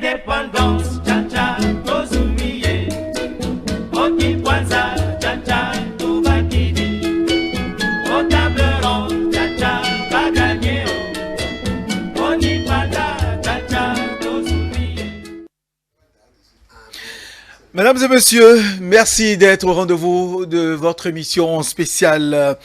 indépendance, cha-cha, tozumiye. Oki kwanza, cha-cha, tubakidi. Au table ronde, cha-cha, va gagner. Oni panda, cha-cha, tozumiye. Mesdames et messieurs, merci d'être au rendez-vous de votre émission spéciale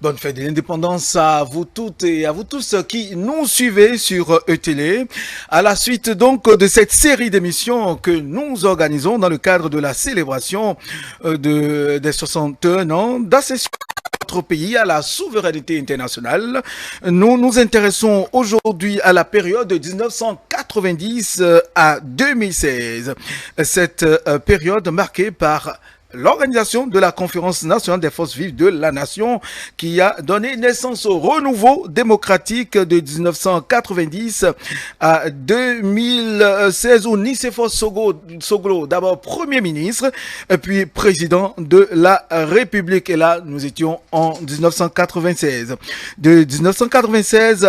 Bonne fête de l'indépendance à vous toutes et à vous tous qui nous suivez sur ETélé. À la suite donc de cette série d'émissions que nous organisons dans le cadre de la célébration des 61 ans d'accession de notre pays à la souveraineté internationale. Nous nous intéressons aujourd'hui à la période de 1990 à 2016. Cette période marquée par l'organisation de la Conférence nationale des forces vives de la nation qui a donné naissance au renouveau démocratique de 1990 à 2016 où Nicéphore Soglo, d'abord Premier ministre, puis président de la République. Et là, nous étions en 1996. De 1996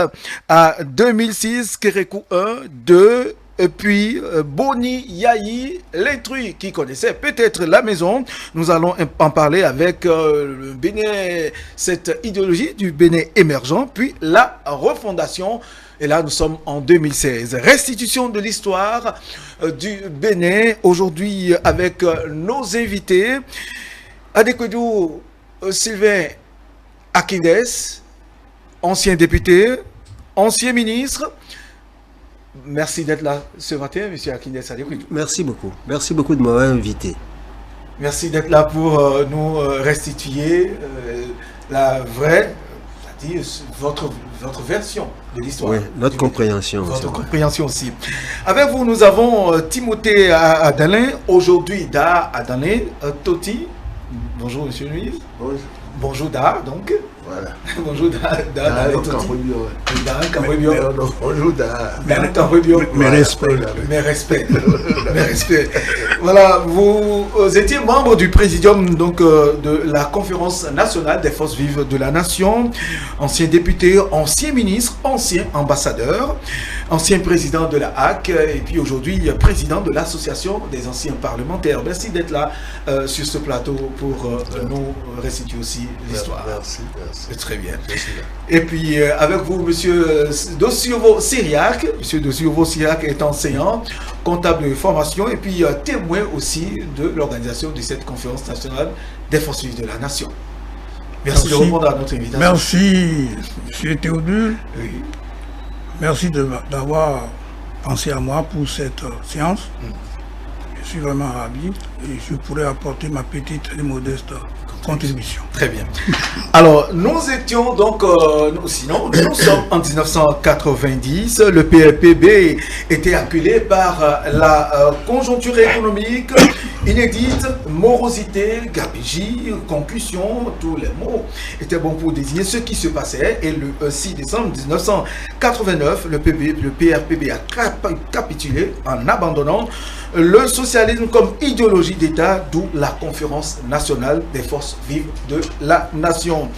à 2006, Kérékou 1, 2, et puis Boni Yayi Létruy qui connaissait peut-être la maison. Nous allons en parler avec le Bénin, cette idéologie du Bénin émergent, puis la refondation. Et là, nous sommes en 2016. Restitution de l'histoire du Bénin aujourd'hui avec nos invités. Adékodou Sylvain Akindes, ancien député, ancien ministre. Merci d'être là ce matin, monsieur Akindes Adékodou. Merci beaucoup. Merci beaucoup de m'avoir invité. Merci d'être là pour nous restituer la vraie, c'est-à-dire votre version de l'histoire. Oui, notre compréhension. Votre compréhension aussi. Avec vous, nous avons Timothée Adalin, aujourd'hui Da Adalin Toti. Bonjour, monsieur le ministre. Bonjour. Bonjour Da, donc. Voilà. Bonjour Da Toti. Bonjour Da. Mes respects. Voilà, vous étiez membre du présidium donc, de la Conférence nationale des forces vives de la nation, ancien député, ancien ministre, ancien ambassadeur, ancien président de la HAC et puis aujourd'hui président de l'association des anciens parlementaires. Merci d'être là sur ce plateau pour nous restituer aussi l'histoire. Merci. Très bien. Et puis avec vous, monsieur Dosiovo Syriac. Monsieur Dosiovo Syriac est enseignant, comptable de formation et puis témoin aussi de l'organisation de cette conférence nationale des forces vives de la nation. Merci de répondre à notre invitation. Merci, monsieur Théodule. Oui. Merci d'avoir pensé à moi pour cette séance. Je suis vraiment ravi et je pourrais apporter ma petite et modeste contribution. Très bien. Alors, nous étions donc, nous sommes en 1990. Le PLPB était acculé par la conjoncture économique inédite, morosité, gabegie, concussion, tous les mots étaient bons pour désigner ce qui se passait. Et le 6 décembre 1989, le PRPB a capitulé en abandonnant le socialisme comme idéologie d'État, d'où la Conférence nationale des forces vives de la nation.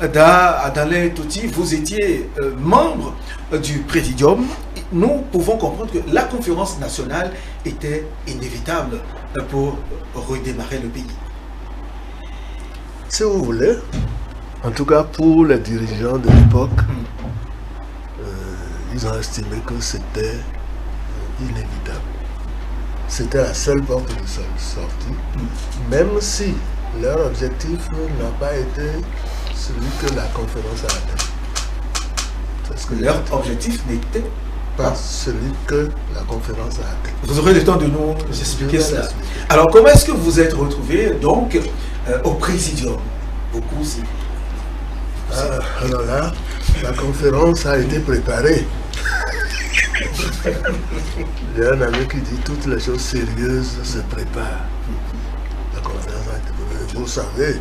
Adalin Toti, vous étiez membre du présidium. Nous pouvons comprendre que la conférence nationale était inévitable pour redémarrer le pays. Si vous voulez, en tout cas pour les dirigeants de l'époque, ils ont estimé que c'était inévitable. C'était la seule porte de sortie, même si leur objectif n'a pas été celui que la conférence a atteint. Parce que leur objectif n'était pas celui que la conférence a atteint. Vous aurez le temps de nous expliquer cela. Alors, comment est-ce que vous êtes retrouvé donc au présidium? Beaucoup, c'est... alors là, la conférence a été préparée. Il y a un ami qui dit toutes les choses sérieuses se préparent. La conférence a été préparée. Vous savez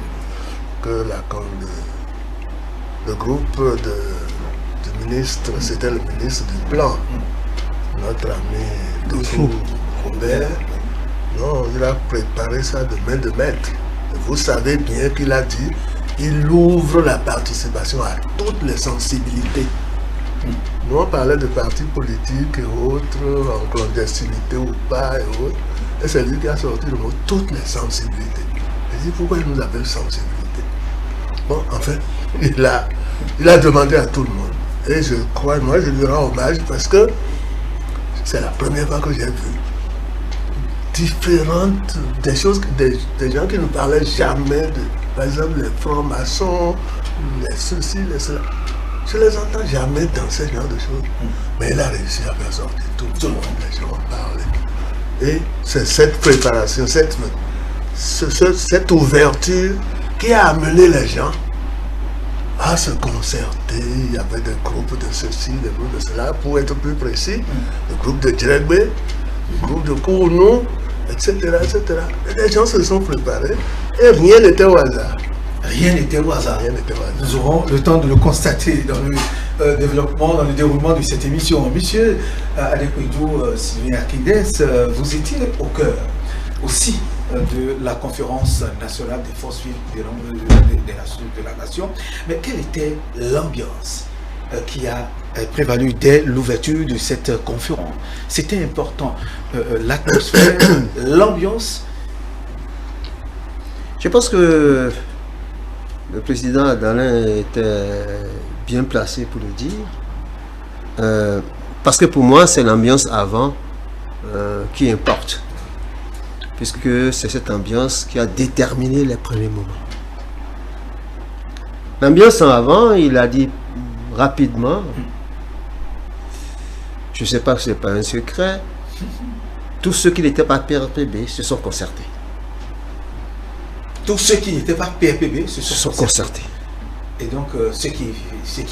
que le groupe de ministres, c'était le ministre du plan. Notre ami Dossou Robert, non, il a préparé ça de main de maître. Et vous savez bien qu'il a dit il ouvre la participation à toutes les sensibilités. Nous, on parlait de partis politiques et autres, en clandestinité ou pas et autres. Et c'est lui qui a sorti le mot toutes les sensibilités. Je dis pourquoi il nous appelle sensibilité. Bon, en fait, il a demandé à tout le monde. Et je crois, moi, je lui rends hommage parce que c'est la première fois que j'ai vu différentes, des choses, des gens qui ne parlaient jamais de, par exemple, les francs-maçons, les ceci, les cela. Je les entends jamais dans ce genre de choses. Mais il a réussi à faire sortir tout le monde, les gens en parlaient. Et c'est cette préparation, cette ouverture qui a amené les gens à se concerter. Il y avait des groupes de ceci, des groupes de cela, pour être plus précis, le groupe de Djegbe, le groupe de Kournou, etc., etc. Et les gens se sont préparés et rien n'était au hasard. Rien n'était au hasard. Rien n'était au hasard. Nous aurons le temps de le constater dans le développement, dans le déroulement de cette émission. Monsieur Adekouidou Sylvain Akides, vous étiez au cœur aussi de la conférence nationale des forces vives de la nation. Mais quelle était l'ambiance qui a prévalu dès l'ouverture de cette conférence? C'était important. L'atmosphère, l'ambiance. Je pense que le président Adalin était bien placé pour le dire. Parce que pour moi, c'est l'ambiance avant qui importe. Puisque c'est cette ambiance qui a déterminé les premiers moments. L'ambiance en avant, il a dit rapidement, je ne sais pas si ce n'est pas un secret, tous ceux qui n'étaient pas PRPB se sont concertés. Tous ceux qui n'étaient pas PRPB se sont concertés. Et donc, ceux qui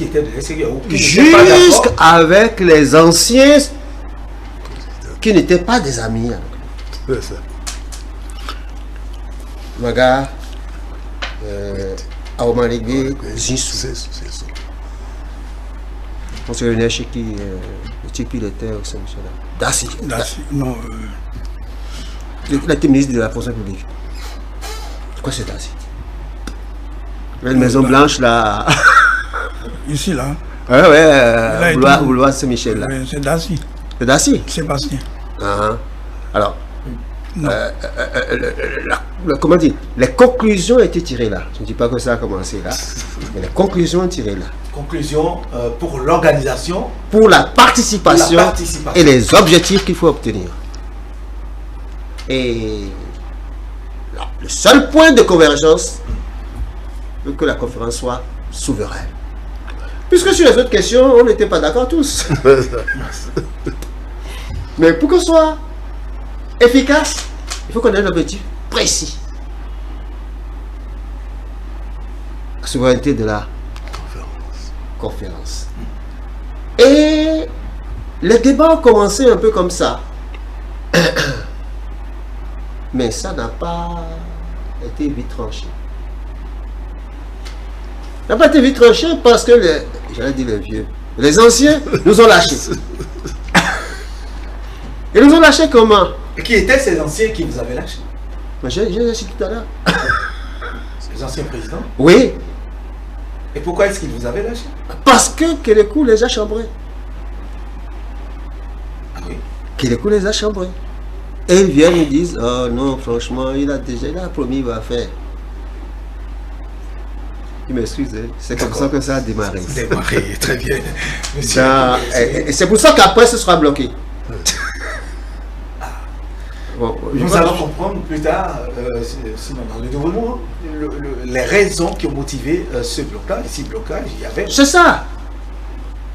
étaient de l'extérieur, jusqu'avec les anciens qui n'étaient pas des amis. C'est ça. Maga, Aomarigbe, Zinsou. On se réunit chez qui il était au Saint-Michel. Dassi. Non. Il était ministre de la fonction publique. Quoi c'est Dassi? La maison blanche là. Ici là. Ouais, Boulois Saint-Michel là. C'est Dassi. C'est Dassi? Sébastien. Alors. Comment dire, les conclusions ont été tirées là. Je ne dis pas que ça a commencé là, mais les conclusions ont tirées là. Conclusion pour l'organisation, pour la participation et les objectifs qu'il faut obtenir. Et là, le seul point de convergence, c'est que la conférence soit souveraine. Puisque sur les autres questions, on n'était pas d'accord tous. Mais pour qu'on soit efficace, il faut qu'on ait un objectif précis. La souveraineté de la conférence. Et les débats ont commencé un peu comme ça. Mais ça n'a pas été vite tranché. Ça n'a pas été vite tranché parce que, j'allais dire les vieux, les anciens nous ont lâchés. Ils nous ont lâchés comment? Qui étaient ces anciens qui vous avaient lâché? J'ai dit tout à l'heure. Les anciens présidents? Oui. Et pourquoi est-ce qu'ils vous avaient lâché? Parce que Kélékou les a chambrés. Ah oui? Kélékou les a chambrés. Et ils viennent et disent, oh non, franchement, il a promis, il va faire. Il m'excuse, c'est comme ça que ça a démarré. Démarré, très bien. Et c'est pour ça qu'après, ce sera bloqué. Bon, nous allons comprendre plus tard, sinon dans le déroulement, les raisons qui ont motivé ce blocage. Si blocage, il y avait. C'est ça.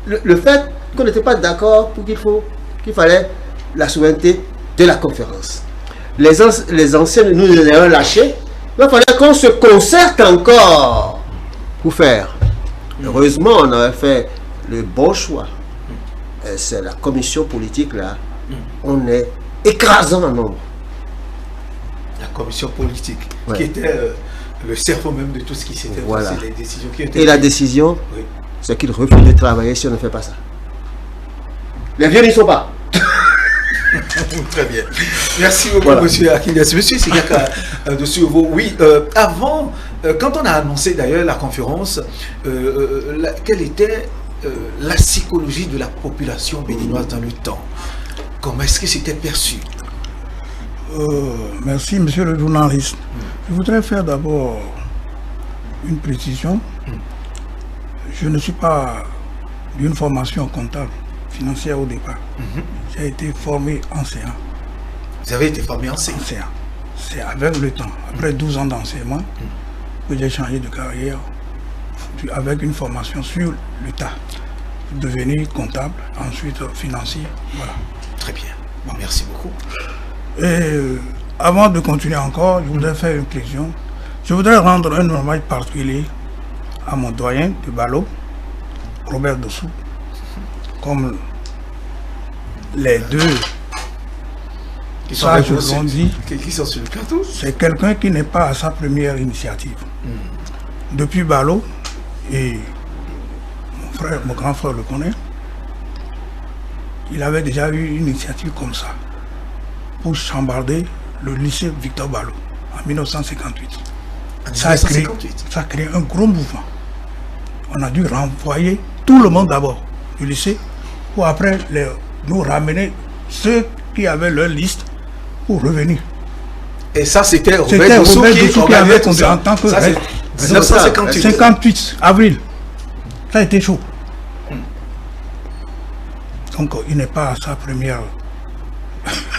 Le fait qu'on n'était pas d'accord pour qu'il fallait la souveraineté de la conférence. Les anciens nous les ont lâchés. Il fallait qu'on se concerte encore pour faire. Heureusement, on avait fait le bon choix. C'est la commission politique là. On est écrasant en nombre. La commission politique, qui était le cerveau même de tout ce qui s'était passé, les décisions qui étaient. Et la décision, c'est qu'ils refusent de travailler si on ne fait pas ça. Les vieux n'y sont pas. Très bien. Merci beaucoup, monsieur Akides. Monsieur Sigaka de Suovo. Oui, avant, quand on a annoncé d'ailleurs la conférence, quelle était la psychologie de la population béninoise dans le temps. Comment est-ce que c'était perçu? Merci, monsieur le journaliste. Je voudrais faire d'abord une précision. Je ne suis pas d'une formation comptable, financière au départ. J'ai été formé enseignant. Vous avez été formé enseignant? C'est avec le temps, après 12 ans d'enseignement, que j'ai changé de carrière avec une formation sur le tas. Devenir comptable, ensuite financier. Voilà. Très bien. Bon, merci beaucoup. Et avant de continuer encore, je voudrais faire une précision. Je voudrais rendre un hommage particulier à mon doyen de Balo, Robert Dossou, comme les deux Qui sont sur le plateau? C'est quelqu'un qui n'est pas à sa première initiative. Depuis Balo, et mon grand frère le connaît, il avait déjà eu une initiative comme ça pour chambarder le lycée Victor Balo en 1958. Ça a créé un gros mouvement. On a dû renvoyer tout le monde d'abord du lycée pour après nous ramener ceux qui avaient leur liste pour revenir. Et ça, c'était Robert Dossou qui avait conduit en tant que... Ça, c'est 1958. 58 avril. Ça a été chaud. Donc, il n'est pas à sa première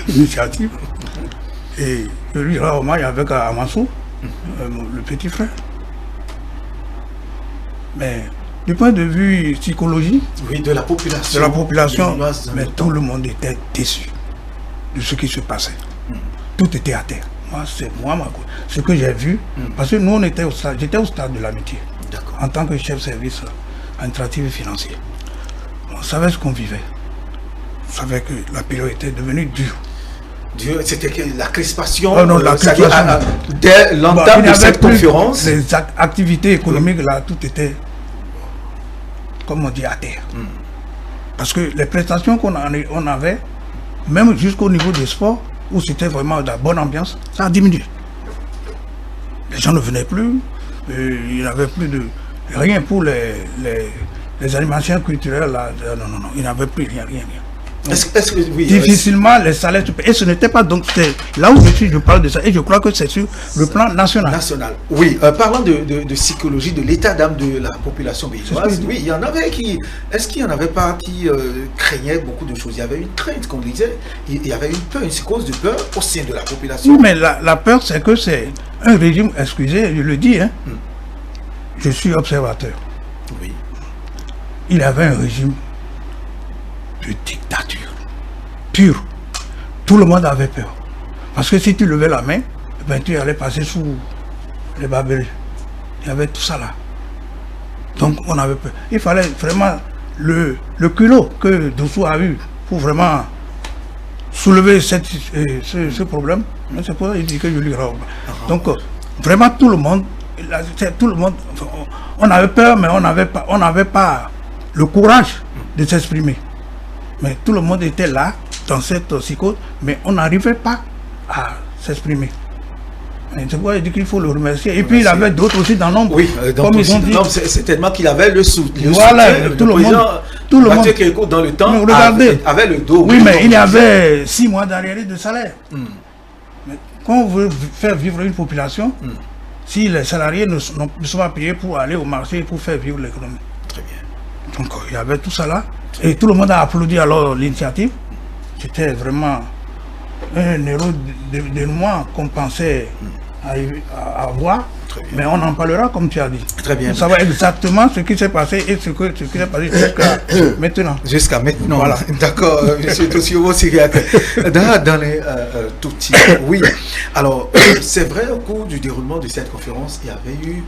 initiative. Et je lui rends hommage avec Amassou, le petit frère. Mais du point de vue psychologie, oui, de la population, mais tout le monde était déçu de ce qui se passait. Tout était à terre. Moi, c'est ce que j'ai vu, parce que nous, j'étais au stade de l'amitié, en tant que chef de service administratif et financier. On savait ce qu'on vivait. On savait que la période était devenue dure. C'était que la crispation, dès l'entame de cette conférence. Les activités économiques, là, tout était, comme on dit, à terre. Parce que les prestations qu'on avait, même jusqu'au niveau des sports, où c'était vraiment de la bonne ambiance, ça a diminué. Les gens ne venaient plus, il n'y avait plus de rien pour les animations culturelles, là, non, il n'y avait plus rien. Donc, difficilement les salaires, et ce n'était pas, donc c'est là où je parle de ça, et je crois que c'est sur le plan national. Oui, parlant de psychologie, de l'état d'âme de la population béninoise, oui, il y en avait qui, est-ce qu'il n'y en avait pas qui craignaient beaucoup de choses? Il y avait une crainte, comme on disait, il y avait une peur, une psychose de peur au sein de la population. Oui, mais la peur, c'est que c'est un régime, excusez, je le dis, hein, je suis observateur. Oui. Il avait un régime de dictature pure. Tout le monde avait peur. Parce que si tu levais la main, ben, tu allais passer sous les barbelés. Il y avait tout ça là. Donc on avait peur. Il fallait vraiment le culot que Dossou a eu pour vraiment soulever ce problème. C'est pour ça qu'il dit que je lui rends. Donc vraiment tout le monde, on avait peur, mais on n'avait pas le courage de s'exprimer. Mais tout le monde était là, dans cette psychose, mais on n'arrivait pas à s'exprimer. C'est pourquoi il dit qu'il faut le remercier. Et puis il avait d'autres aussi dans l'ombre. Oui, comme ils ont dit. C'est tellement qu'il avait le soutien. Voilà, tout le monde. Mathieu Kékou, dans le temps, avait le dos. Oui, mais il y avait 6 mois d'arriéré de salaire. Mais quand on veut faire vivre une population, si les salariés ne sont pas payés pour aller au marché pour faire vivre l'économie. Très bien. Donc il y avait tout ça là. Et tout le monde a applaudi alors l'initiative. C'était vraiment un héros de moi qu'on pensait avoir. Mais on en parlera comme tu as dit. Très bien. On savoir exactement ce qui s'est passé et ce qui s'est passé jusqu'à maintenant. Jusqu'à maintenant. Voilà. D'accord, M. Tossio Syriac. Dans les tout petits. Oui. Alors, c'est vrai, au cours du déroulement de cette conférence, il y avait eu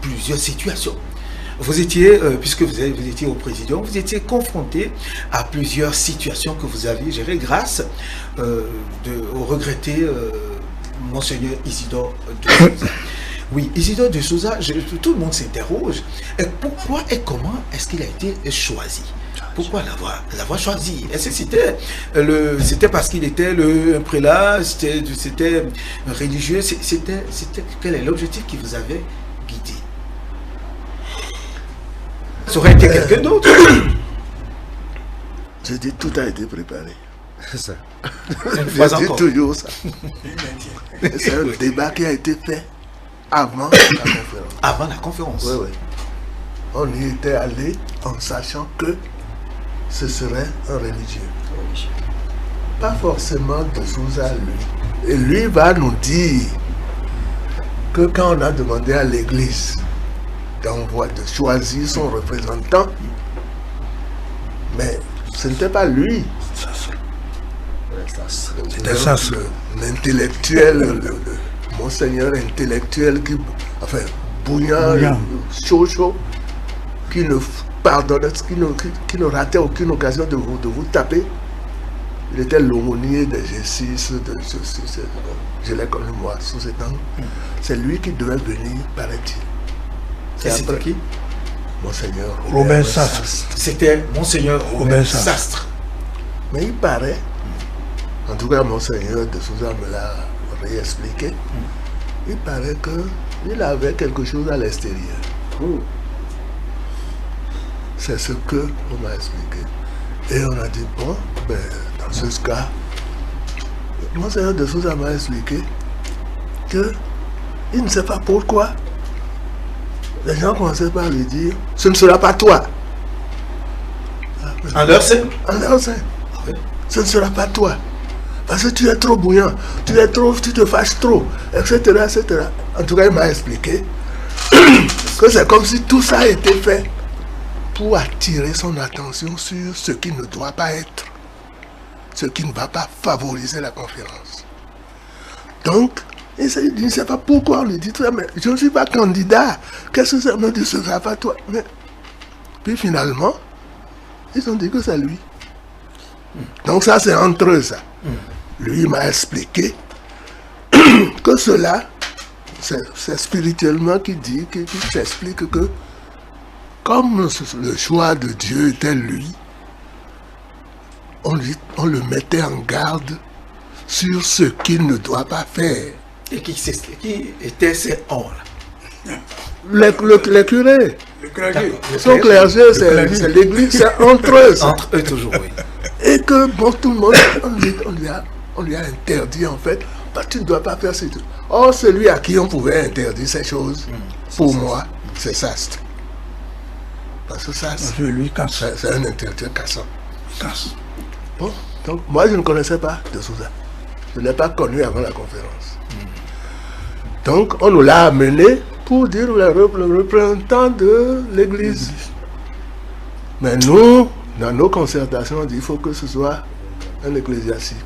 plusieurs situations. Vous étiez, puisque vous étiez au président, vous étiez confronté à plusieurs situations que vous aviez gérées grâce au regretté Monseigneur Isidore de Souza. Oui, Isidore de Souza, tout le monde s'interroge. Pourquoi et comment est-ce qu'il a été choisi? Pourquoi l'avoir choisi? Est-ce que c'était parce qu'il était un prélat, c'était un religieux, quel est l'objectif qui vous avait guidé? Ça aurait été quelqu'un d'autre. Je dis, tout a été préparé. C'est ça. Une fois Je dis encore. toujours ça. C'est un débat qui a été fait avant la conférence. Avant la conférence. Oui, oui. On y était allé en sachant que ce serait un religieux. Pas forcément de Sousa, lui. Et lui va nous dire que quand on a demandé à l'église de choisir son représentant, mais ce n'était pas lui. C'était ça. L'intellectuel, monseigneur intellectuel qui, enfin, bouillant, chaud, qui ne pardonnait, qui ne ratait aucune occasion de vous taper. Il était l'aumônier des G6, je l'ai connu moi sous cet angle. C'est lui qui devait venir, paraît-il. Et c'était qui? Monseigneur Robert Sastre. C'était Monseigneur Robert Sastre. Sastre. Mais il paraît, en tout cas Monseigneur de Sousa me l'a réexpliqué, il paraît qu'il avait quelque chose à l'extérieur. C'est ce qu'on m'a expliqué. Et on a dit, bon, ben, dans ce cas, Monseigneur de Sousa m'a expliqué qu'il ne sait pas pourquoi. Les gens commençaient par lui dire, ce ne sera pas toi. En leur sein. En leur sein. Ce ne sera pas toi. Parce que tu es trop bouillant, tu te fâches trop, etc., etc. En tout cas, il m'a expliqué que c'est comme si tout ça a été fait pour attirer son attention sur ce qui ne doit pas être, ce qui ne va pas favoriser la conférence. Donc, il ne sait pas pourquoi on lui dit, mais je ne suis pas candidat, qu'est-ce que ça me dit, ce ne sera pas toi. Mais, puis finalement, ils ont dit que c'est lui. Donc ça, c'est entre eux, ça. Lui, il m'a expliqué que cela, c'est spirituellement qu'il dit, qu'il s'explique que comme le choix de Dieu était lui, on le mettait en garde sur ce qu'il ne doit pas faire. Et qui étaient ces hommes-là? Les curés. Le clergé. Son clergé, c'est l'église, c'est entre eux. Ça. Entre eux toujours, oui. Et que, bon, tout le monde, on lui a interdit, en fait, bah, tu ne dois pas faire ces trucs. Or, celui à qui on pouvait interdire ces choses, pour moi, c'est Sastre. Parce que Sastre, Lui casse. c'est un intellectuel cassant. Casse. Bon, donc, moi, je ne connaissais pas de Sousa. Je ne l'ai pas connu avant la conférence. Donc, on nous l'a amené pour dire le représentant de l'église. Mais nous, dans nos concertations, on dit qu'il faut que ce soit un ecclésiastique.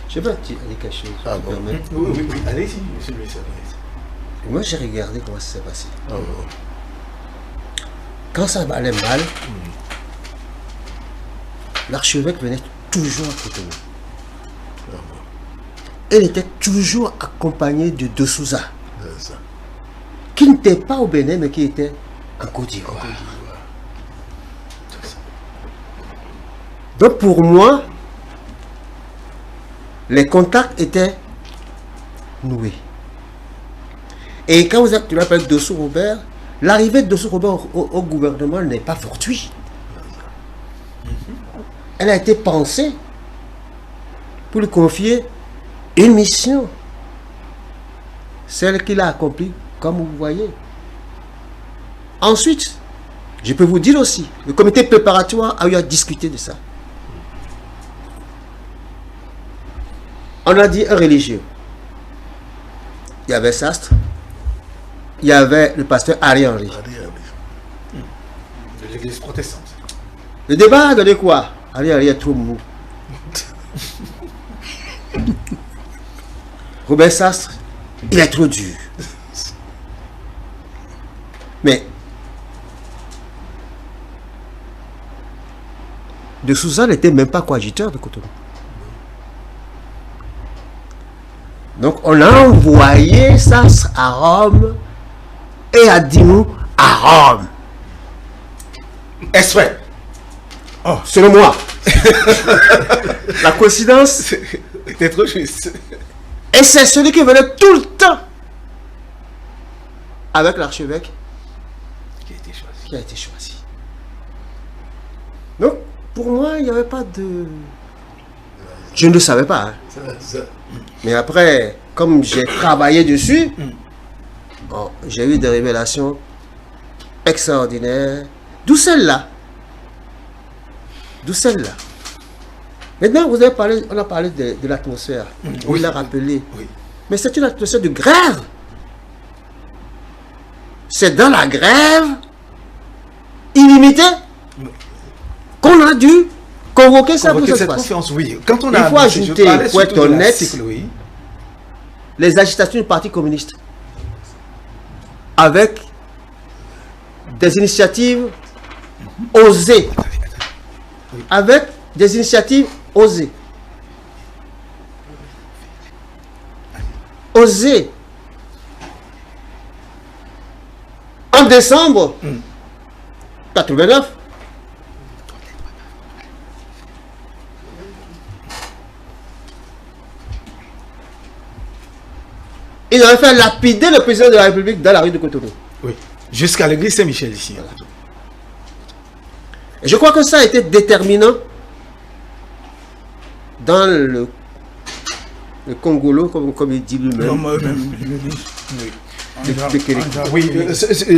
Je vais dire quelque chose. Ah si bon. tu permets. Oui, allez-y, monsieur le ministre. Moi, j'ai regardé comment ça s'est passé. Ah bon. Quand ça allait mal, l'archevêque venait toujours à côté de nous. Elle était toujours accompagnée de De Sousa, C'est ça. qui n'était pas au Bénin, mais qui était en Côte d'Ivoire. Donc pour moi, les contacts étaient noués. Et quand tu l'appelles Dossou Robert, l'arrivée de Dossou Robert au gouvernement n'est pas fortuite. Elle a été pensée pour lui confier une mission, celle qu'il a accomplie, comme vous voyez. Ensuite, je peux vous dire aussi, le comité préparatoire a eu à discuter de ça. On a dit un religieux. Il y avait Sastre, il y avait le pasteur Harry Henry. De l'église protestante. Le débat a donné quoi? Harry Henry est trop mou. Robert Sastre, il est trop dur. Mais De Sousa n'était même pas coadjuteur de Cotonou. Donc on a envoyé Sastre à Rome et à Dimou à Rome. Est-ce vrai? Oh, selon moi. La coïncidence. C'était trop juste. Et c'est celui qui venait tout le temps avec l'archevêque Qui a été choisi. qui a été choisi. pour moi, il n'y avait pas de... Je ne le savais pas. Hein. Mais après, comme j'ai travaillé dessus, bon, j'ai eu des révélations extraordinaires. D'où celle-là. D'où celle-là. Maintenant, vous avez parlé, on a parlé de l'atmosphère. On l'a rappelé. Oui. Mais c'est une atmosphère de grève. C'est dans la grève illimitée qu'on a dû convoquer ça pour cette conférence. Oui. Quand on il faut ajouter, pour être honnête, les agitations du Parti communiste avec des initiatives osées. Avec des initiatives osées. Osées. En décembre 89, ils avaient fait lapider le président de la République dans la rue de Cotonou. Oui. Jusqu'à l'église Saint-Michel ici. Et je crois que ça a été déterminant dans le Congolo, comme il dit lui-même. Oui,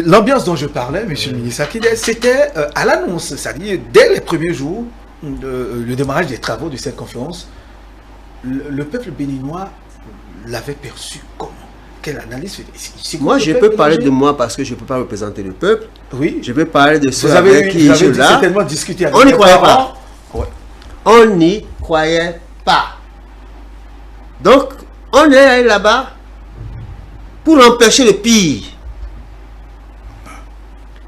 l'ambiance dont je parlais, monsieur le ministre Akide, c'était à l'annonce, c'est-à-dire dès les premiers jours, le démarrage des travaux de cette conférence, le peuple béninois l'avait perçu comment? Quelle analyse? Moi, je peux parler de moi parce que je ne peux pas représenter le peuple. Oui. Je peux parler de ceux vous avez avec qui je suis là. certainement discuté avec on n'y croyait pas. Ouais. On n'y croyait pas. Donc, on est allé là-bas pour empêcher le pire.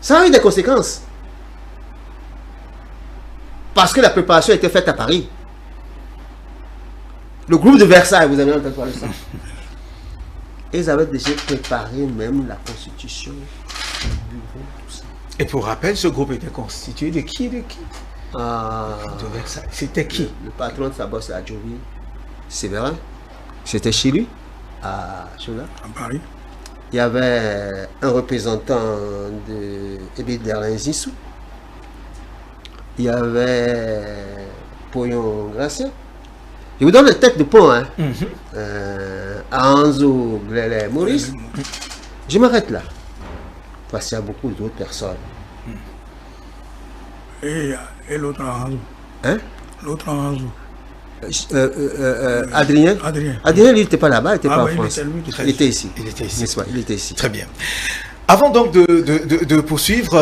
Ça a eu des conséquences. Parce que la préparation a été faite à Paris. Le groupe de Versailles, vous avez entendu parler de ça. Ils avaient déjà préparé même la constitution, le bureau, tout ça. Et pour rappel, ce groupe était constitué de qui? De Versailles. C'était qui? Le patron de Fabos Adjovi, Séverin. C'était chez lui, à Paris. Il y avait un représentant de Ebederlin Zissou. Il y avait Poyon Gracien. Je vous donne les têtes de pont, hein. Anzo Glele Maurice. Je m'arrête là. Parce qu'il y a beaucoup d'autres personnes. Et l'autre Anzo. Hein? L'autre Anzo. Adrien. Adrien, lui, il n'était pas là-bas, il n'était pas en France. Il était ici. Il était ici. N'est-ce pas? Il était ici. Très bien. Avant donc de poursuivre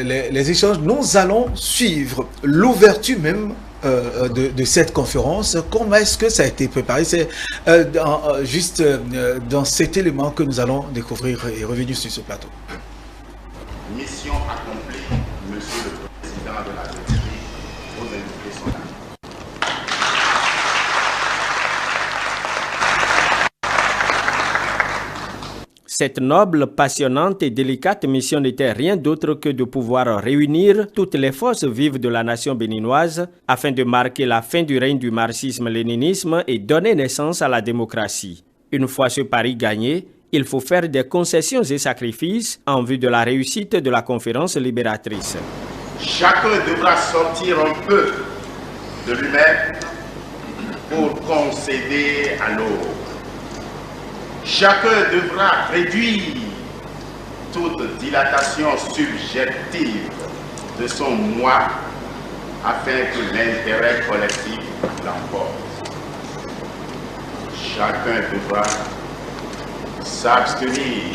les échanges, nous allons suivre l'ouverture même de cette conférence. Comment est-ce que ça a été préparé? C'est juste dans cet élément que nous allons découvrir et revenir sur ce plateau. Mission accomplie, Monsieur le Président de la République, vous invitez son âme. Cette noble, passionnante et délicate mission n'était rien d'autre que de pouvoir réunir toutes les forces vives de la nation béninoise afin de marquer la fin du règne du marxisme-léninisme et donner naissance à la démocratie. Une fois ce pari gagné, il faut faire des concessions et sacrifices en vue de la réussite de la conférence libératrice. Chacun devra sortir un peu de lui-même pour concéder à l'autre. Chacun devra réduire toute dilatation subjective de son moi afin que l'intérêt collectif l'emporte. Chacun devra s'abstenir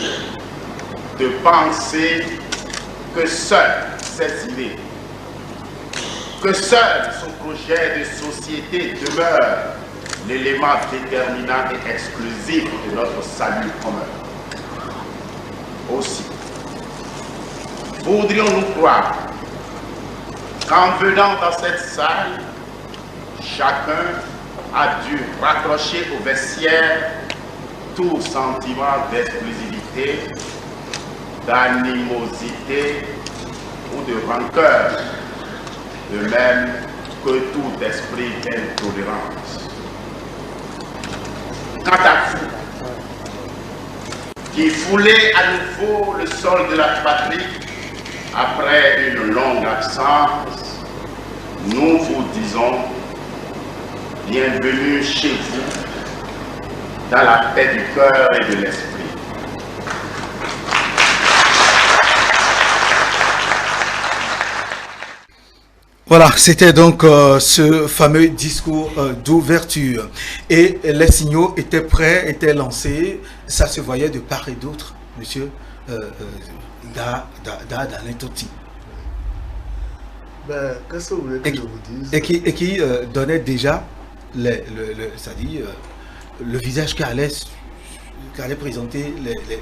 de penser que seul ses idées, que seul son projet de société demeure l'élément déterminant et exclusif de notre salut commun. Aussi, voudrions-nous croire qu'en venant dans cette salle, chacun a dû raccrocher au vestiaire tout sentiment d'exclusivité, d'animosité ou de rancœur, de même que tout esprit d'intolérance. Quant à vous, qui foulez à nouveau le sol de la patrie après une longue absence, nous vous disons bienvenue chez vous dans la paix du cœur et de l'esprit. Voilà, c'était donc ce fameux discours d'ouverture. Et les signaux étaient prêts, étaient lancés. Ça se voyait de part et d'autre, monsieur Alain Toti. Ben, qu'est-ce que vous voulez que je vous dise? Et qui donnait déjà c'est-à-dire, le visage qu'allait présenter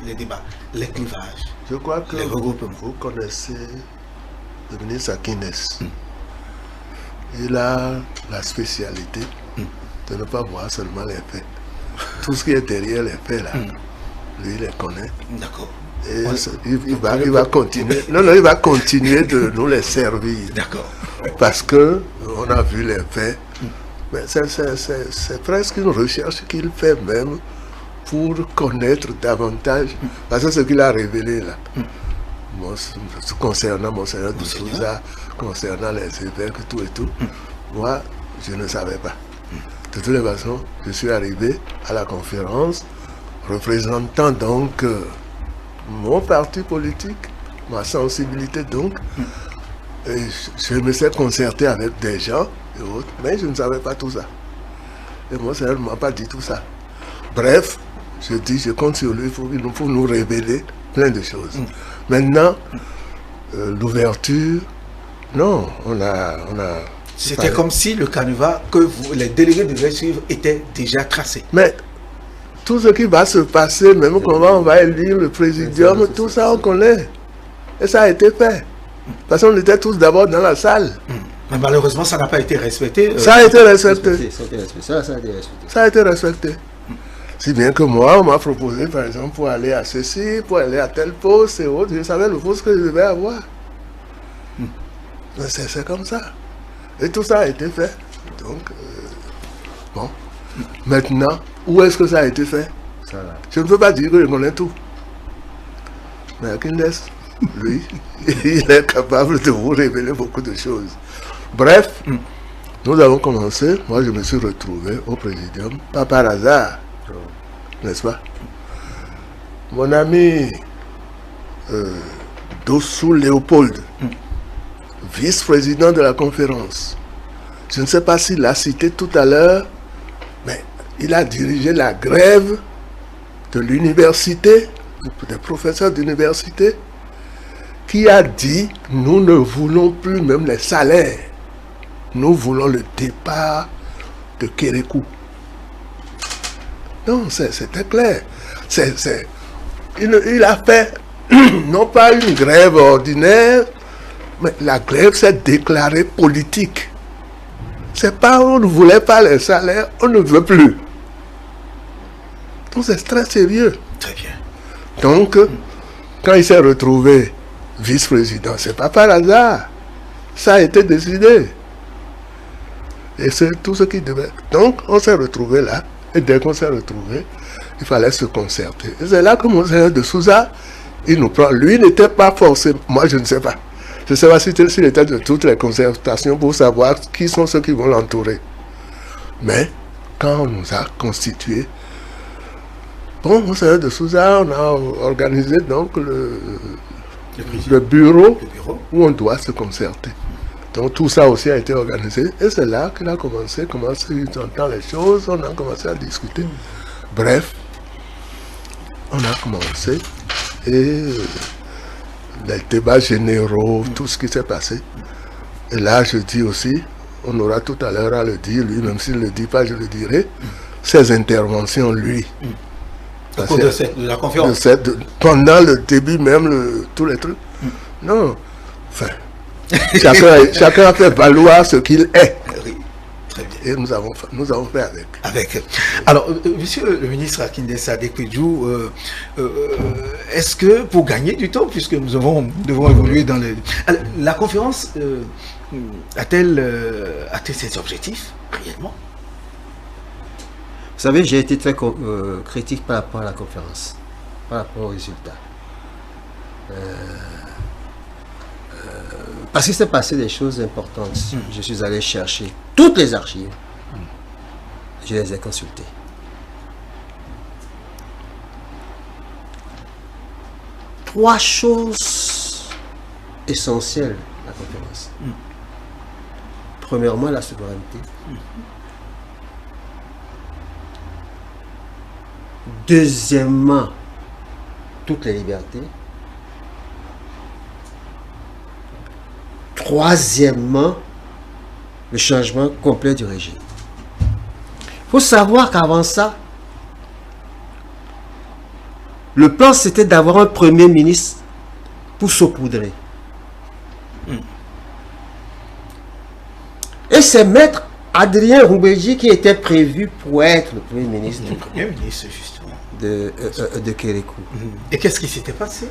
les débats, les clivages. Je crois que les regroupements. vous connaissez le ministre Akines. Il a la spécialité de ne pas voir seulement les faits. Tout ce qui est derrière les faits, là, lui, il les connaît. D'accord. Et il va continuer. Non, il va continuer de nous les servir. D'accord. Parce que on a vu les faits. Mais c'est presque une recherche qu'il fait même pour connaître davantage. Parce que ce qu'il a révélé là, concernant Monseigneur de Souza, concernant les évêques, tout et tout, moi, je ne savais pas. De toutes les façons, je suis arrivé à la conférence représentant donc mon parti politique, ma sensibilité donc. Et je me suis concerté avec des gens et autres, mais je ne savais pas tout ça. Et Monseigneur ne m'a pas dit tout ça. Bref, je compte sur lui pour nous révéler plein de choses. Maintenant, l'ouverture, non, on a c'était comme si le canevas que les délégués devaient suivre était déjà tracé. Mais tout ce qui va se passer, même comment on va élire le présidium, tout ça on connaît. Et ça a été fait. Parce qu'on était tous d'abord dans la salle. Mais malheureusement, ça n'a pas été respecté. Ça a été respecté. Ça a été respecté. Si bien que moi, on m'a proposé, par exemple, pour aller à ceci, pour aller à tel poste et autres, je savais le poste que je devais avoir. Mais c'est comme ça. Et tout ça a été fait. Donc, bon. Maintenant, où est-ce que ça a été fait? Je ne peux pas dire que je connais tout. Mais Akines, lui, il est capable de vous révéler beaucoup de choses. Bref, nous avons commencé, moi je me suis retrouvé au présidium, pas par hasard, n'est-ce pas? Mon ami Dossou Léopold, vice-président de la conférence, je ne sais pas s'il l'a cité tout à l'heure, mais il a dirigé la grève de l'université, des professeurs d'université, qui a dit, nous ne voulons plus même les salaires. Nous voulons le départ de Kérékou. Non, c'était clair. Il a fait, non pas une grève ordinaire, mais la grève s'est déclarée politique. C'est pas on ne voulait pas les salaires, on ne veut plus. Donc c'est très sérieux. Très bien. Donc, quand il s'est retrouvé vice-président, c'est pas par hasard. Ça a été décidé. Et c'est tout ce qui devait. Donc, on s'est retrouvé là. Et dès qu'on s'est retrouvé, il fallait se concerter. Et c'est là que Monseigneur de Souza, il nous prend. Lui n'était pas forcément. Moi, je ne sais pas. Je ne sais pas s'il était de toutes les concertations pour savoir qui sont ceux qui vont l'entourer. Mais, quand on nous a constitués, bon, Monseigneur de Souza, on a organisé donc le bureau où on doit se concerter. Donc tout ça aussi a été organisé et c'est là qu'il a commencé, comment il entend les choses, on a commencé à discuter. Bref, on a commencé et les débats généraux, tout ce qui s'est passé. Et là, je dis aussi, on aura tout à l'heure à le dire, lui, même s'il ne le dit pas, je le dirai, ses interventions, lui. Au cours de la conférence. Pendant le début même, tous les trucs. Non, enfin... chacun a fait valoir ce qu'il est. Oui, très bien. Et nous avons fait avec. Alors, monsieur le ministre Akinde Sadekpedjou, est-ce que pour gagner du temps, puisque nous devons évoluer dans la conférence a-t-elle ses objectifs réellement? Vous savez, j'ai été très critique par rapport à la conférence, par rapport aux résultats. Parce qu'il s'est passé des choses importantes. Je suis allé chercher toutes les archives. Je les ai consultées. Trois choses essentielles de la conférence. Premièrement, la souveraineté. Deuxièmement, toutes les libertés. Troisièmement, le changement complet du régime. Il faut savoir qu'avant ça, le plan c'était d'avoir un premier ministre pour saupoudrer. Et c'est maître Adrien Roubeji qui était prévu pour être le premier ministre, justement. de Kérékou. Et qu'est-ce qui s'était passé?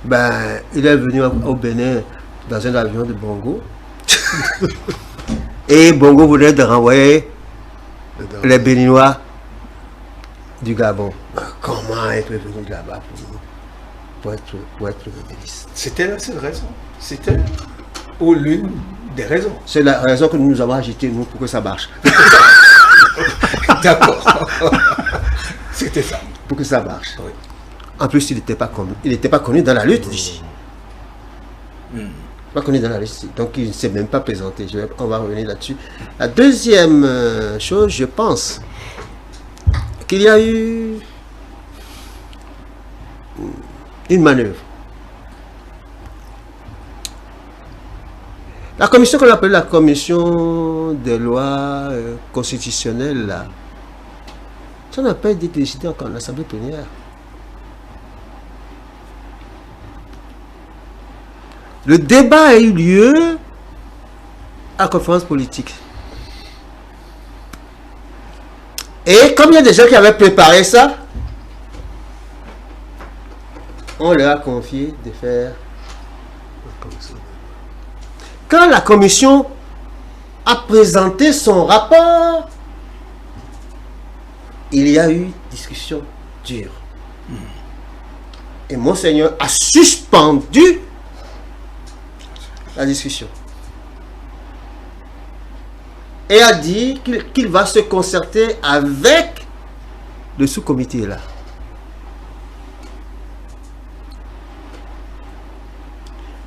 Ben, il est venu au Bénin dans un avion de Bongo. Et Bongo voulait de renvoyer les Béninois du Gabon. Comment être venu là-bas pour être le ministre? C'était la seule raison. C'était ou l'une des raisons. C'est la raison que nous avons agité, nous, pour que ça marche. D'accord. C'était ça. Pour que ça marche. Oui. En plus, il n'était pas connu dans la lutte d'ici. Pas connu dans la lutte ici. Donc, il ne s'est même pas présenté. On va revenir là-dessus. La deuxième chose, je pense qu'il y a eu une manœuvre. La commission qu'on appelle la commission des lois constitutionnelles, là, ça n'a pas été décidé encore en assemblée plénière. Le débat a eu lieu à la conférence politique. Et comme il y a des gens qui avaient préparé ça, on leur a confié de faire. Quand la commission a présenté son rapport, il y a eu discussion dure. Et Monseigneur a suspendu la discussion. Et a dit qu'il va se concerter avec le sous-comité là.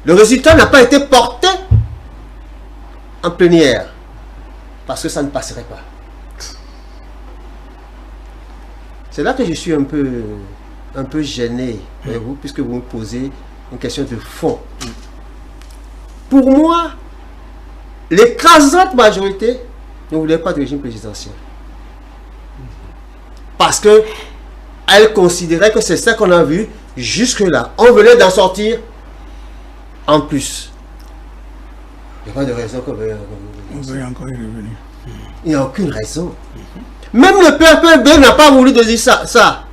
Le résultat n'a pas été porté en plénière parce que ça ne passerait pas. C'est là que je suis un peu gêné, vous, puisque vous me posez une question de fond. Pour moi, l'écrasante majorité ne voulait pas de régime présidentiel. Parce que elle considérait que c'est ça qu'on a vu jusque-là. On venait d'en sortir en plus. Il n'y a pas de raison qu'on veuille encore y revenir. Il n'y a aucune raison. Même le PPB n'a pas voulu dire ça.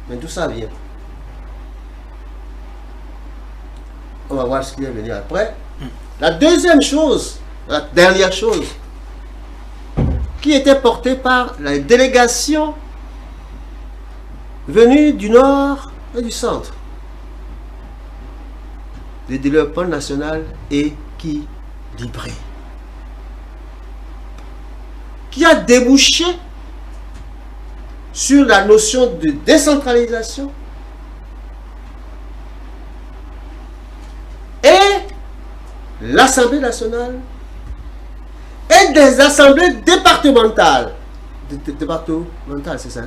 Mais d'où ça vient? On va voir ce qui est venu après. La deuxième chose, la dernière chose, qui était portée par la délégation venue du nord et du centre. Le développement national équilibré. Qui a débouché sur la notion de décentralisation et l'Assemblée nationale et des assemblées départementales. Départementales, c'est ça.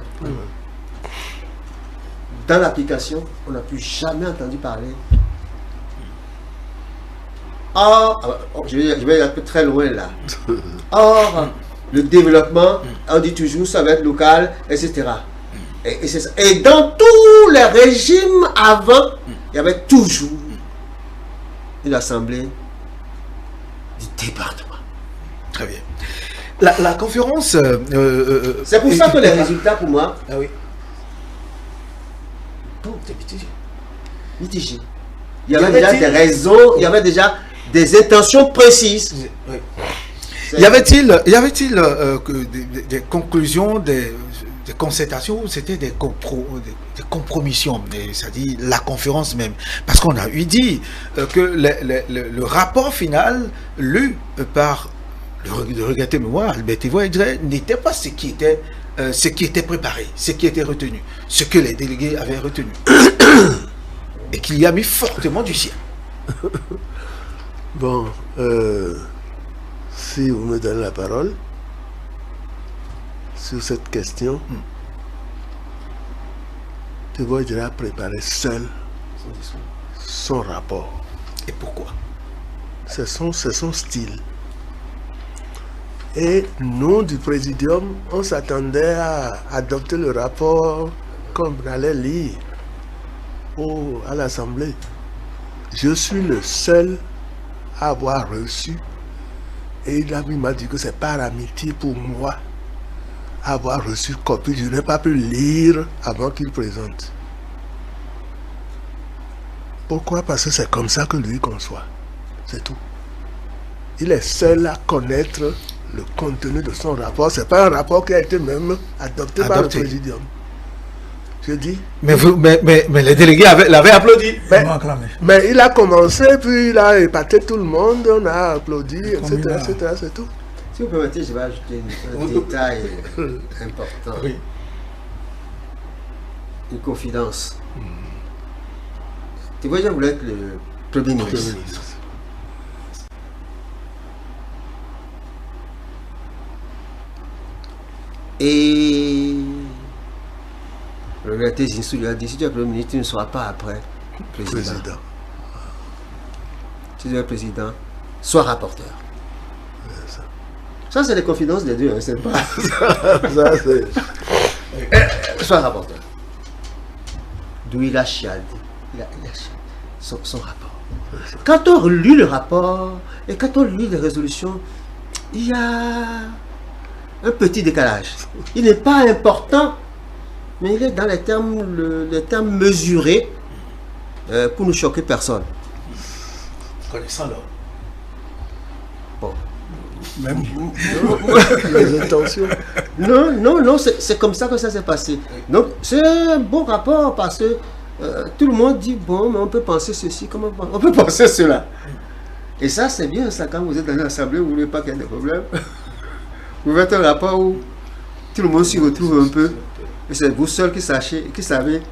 Dans l'application, on n'a plus jamais entendu parler. Or, je vais un peu très loin là. Or, le développement, on dit toujours ça va être local, etc. Et dans tous les régimes avant, il y avait toujours une assemblée du département. Très bien. La conférence... c'est pour ça que les résultats pour moi... Ah oui. Bon, c'est mitigé. Mitigé. Il y avait déjà des raisons, il y avait déjà des intentions précises. Oui. Y avait-il des conclusions, des concertations ou c'était des compromissions, c'est-à-dire la conférence même. Parce qu'on a eu dit que le rapport final lu par le regretté mémoire Albert Ivoire n'était pas ce qui était préparé, ce qui était retenu, ce que les délégués avaient retenu. Et qu'il y a mis fortement du sien. Bon, si vous me donnez la parole sur cette question, Thévois a préparé seul son rapport. Et pourquoi? C'est son style. Et nous, du Présidium, on s'attendait à adopter le rapport comme on allait lire à l'Assemblée. Je suis le seul à avoir reçu, et il m'a dit que c'est par amitié pour moi avoir reçu copie. Je n'ai pas pu lire avant qu'il présente. Pourquoi? Parce que c'est comme ça que lui conçoit. C'est tout. Il est seul à connaître le contenu de son rapport. C'est pas un rapport qui a été même adopté par le Présidium. Je dis. Mais les délégués l'avaient applaudi. Mais il a commencé, puis il a épaté tout le monde, on a applaudi, etc. C'est tout. Si vous permettez, je vais ajouter un détail important. Oui. Une confidence. Tu vois, je voulais être le Premier ministre. Et le regretté Zinsou lui a dit, si tu es Premier ministre, tu ne seras pas après président. Si tu es président, sois rapporteur. Ça, c'est les confidences des deux, hein, c'est pas. Ça, c'est. Sois rapporteur. D'où il a chialé. Il a son rapport. Quand on lit le rapport et quand on lit les résolutions, il y a un petit décalage. Il n'est pas important, mais il est dans les termes mesurés pour ne choquer personne. Connaissant l'homme. Bon. Même les intentions. Non, c'est comme ça que ça s'est passé. Donc, c'est un bon rapport parce que tout le monde dit, bon, mais on peut penser ceci, comment on peut penser cela. Et ça, c'est bien, ça, quand vous êtes dans une assemblée, vous ne voulez pas qu'il y ait des problèmes. Vous faites un rapport où tout le monde s'y retrouve un peu. Et c'est vous seul qui savez.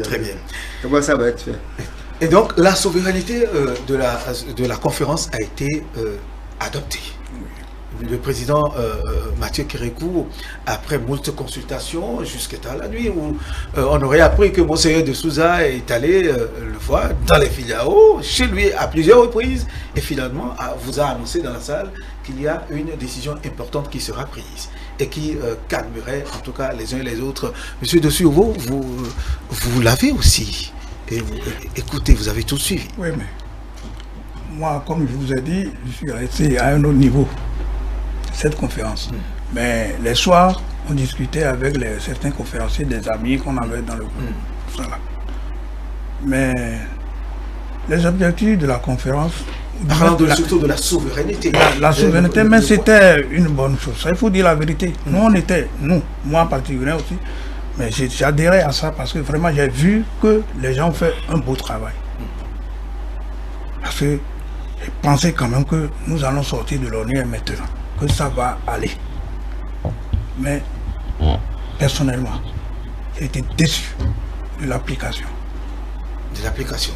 Très bien. Comment ça va être fait. Et donc, la souveraineté de la conférence a été adoptée. Le président Mathieu Kérékou, après moult consultations, jusqu'à tard la nuit, où on aurait appris que Monseigneur de Souza est allé le voir dans les Filiao, chez lui à plusieurs reprises, et finalement vous a annoncé dans la salle qu'il y a une décision importante qui sera prise et qui calmerait en tout cas les uns et les autres. Monsieur de Survaux, vous l'avez aussi. Et écoutez, vous avez tout suivi. Oui, mais moi, comme je vous ai dit, je suis resté à un autre niveau, cette conférence. Mais les soirs, on discutait avec certains conférenciers, des amis qu'on avait dans le groupe. Voilà. Mais les objectifs de la conférence... Parlant surtout de la souveraineté. La souveraineté, mais c'était une bonne chose. Ça, il faut dire la vérité. Moi particulièrement aussi, mais j'adhérais à ça parce que vraiment j'ai vu que les gens ont fait un beau travail. Parce que j'ai pensé quand même que nous allons sortir de l'ornière maintenant, que ça va aller. Mais personnellement, j'ai été déçu de l'application. De l'application.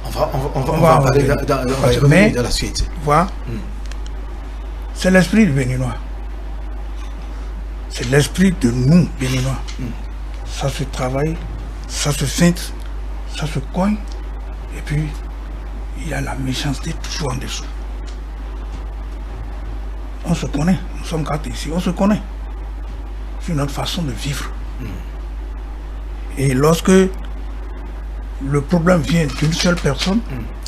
On va en parler dans la suite. Voilà. C'est l'esprit du Béninois. C'est l'esprit de nous, Béninois. Ça se travaille, ça se feinte, ça se cogne, et puis il y a la méchanceté toujours en dessous. On se connaît, nous sommes quatre ici, on se connaît. C'est notre façon de vivre. Et lorsque le problème vient d'une seule personne...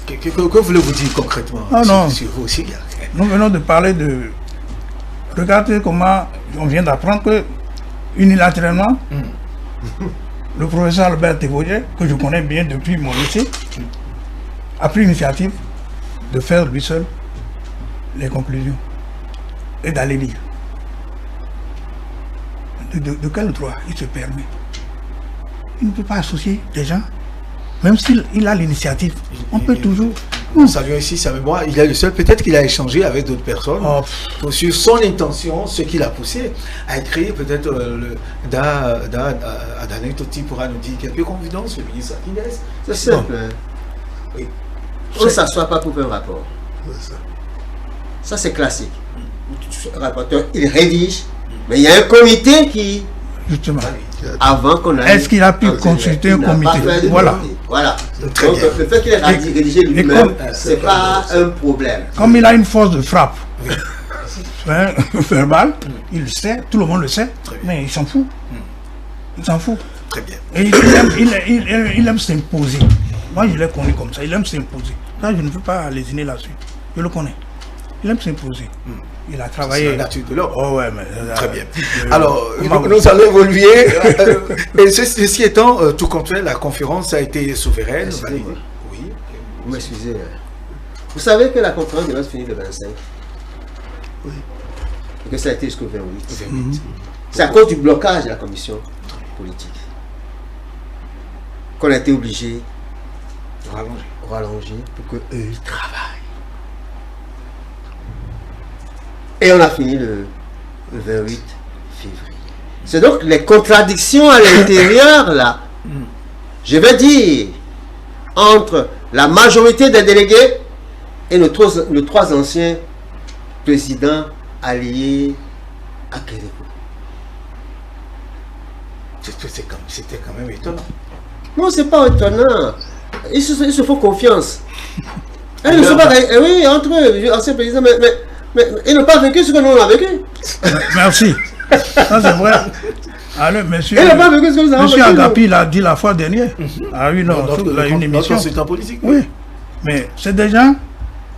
Que voulez-vous dire concrètement sur vous aussi? Nous venons de parler de... Regardez comment on vient d'apprendre que unilatéralement, le professeur Albert Thévoyer, que je connais bien depuis mon lycée, a pris l'initiative de faire lui seul les conclusions et d'aller lire. de quel droit il se permet? Il ne peut pas associer des gens, même s'il a l'initiative. On peut toujours... Nous savions ici sa mémoire, il est le seul, peut-être qu'il a échangé avec d'autres personnes sur son intention, ce qui l'a poussé à écrire, peut-être Adane Toti pourra nous dire quelques confidences, le ministre Akines. C'est simple. Oui. On ne s'assoit pas pour faire un rapport. Ça c'est classique. Le rapporteur, il rédige, mais il y a un comité qui... Justement. Avant qu'on aille... Est-ce qu'il a pu consulter un comité? Voilà. Donc le fait qu'il ait rédigé lui-même, c'est pas un problème. Comme il a une force de frappe verbale, il le sait, tout le monde le sait, mais il s'en fout. Il s'en fout. Très bien. Et il aime s'imposer. Moi, je l'ai connu comme ça, il aime s'imposer. Là, je ne veux pas lésiner là-dessus. Je le connais. Il aime s'imposer. Il a travaillé. C'est la nature de l'homme. Oh ouais, mais très bien. Alors, nous allons évoluer. Et ceci étant, tout compte fait, la conférence a été souveraine. Oui. Vous m'excusez. Vous savez que la conférence devait se finir le 25. Oui. Et que ça a été jusqu'au 28. C'est à cause du blocage de la commission politique qu'on a été obligé de rallonger pour qu'eux ils travaillent. Et on a fini le 28 février. C'est donc les contradictions à l'intérieur, là, je vais dire, entre la majorité des délégués et nos trois anciens présidents alliés à Kérékou. C'était quand même étonnant. Non, c'est pas étonnant. Ils se font confiance. Ils ne sont pas... Oui, entre eux, anciens présidents, mais ils n'ont pas vécu ce que nous on a vécu. Merci. Ça c'est vrai. Alors, monsieur Agapi l'a dit la fois dernière à une émission. Politique. Oui. Mais c'est des gens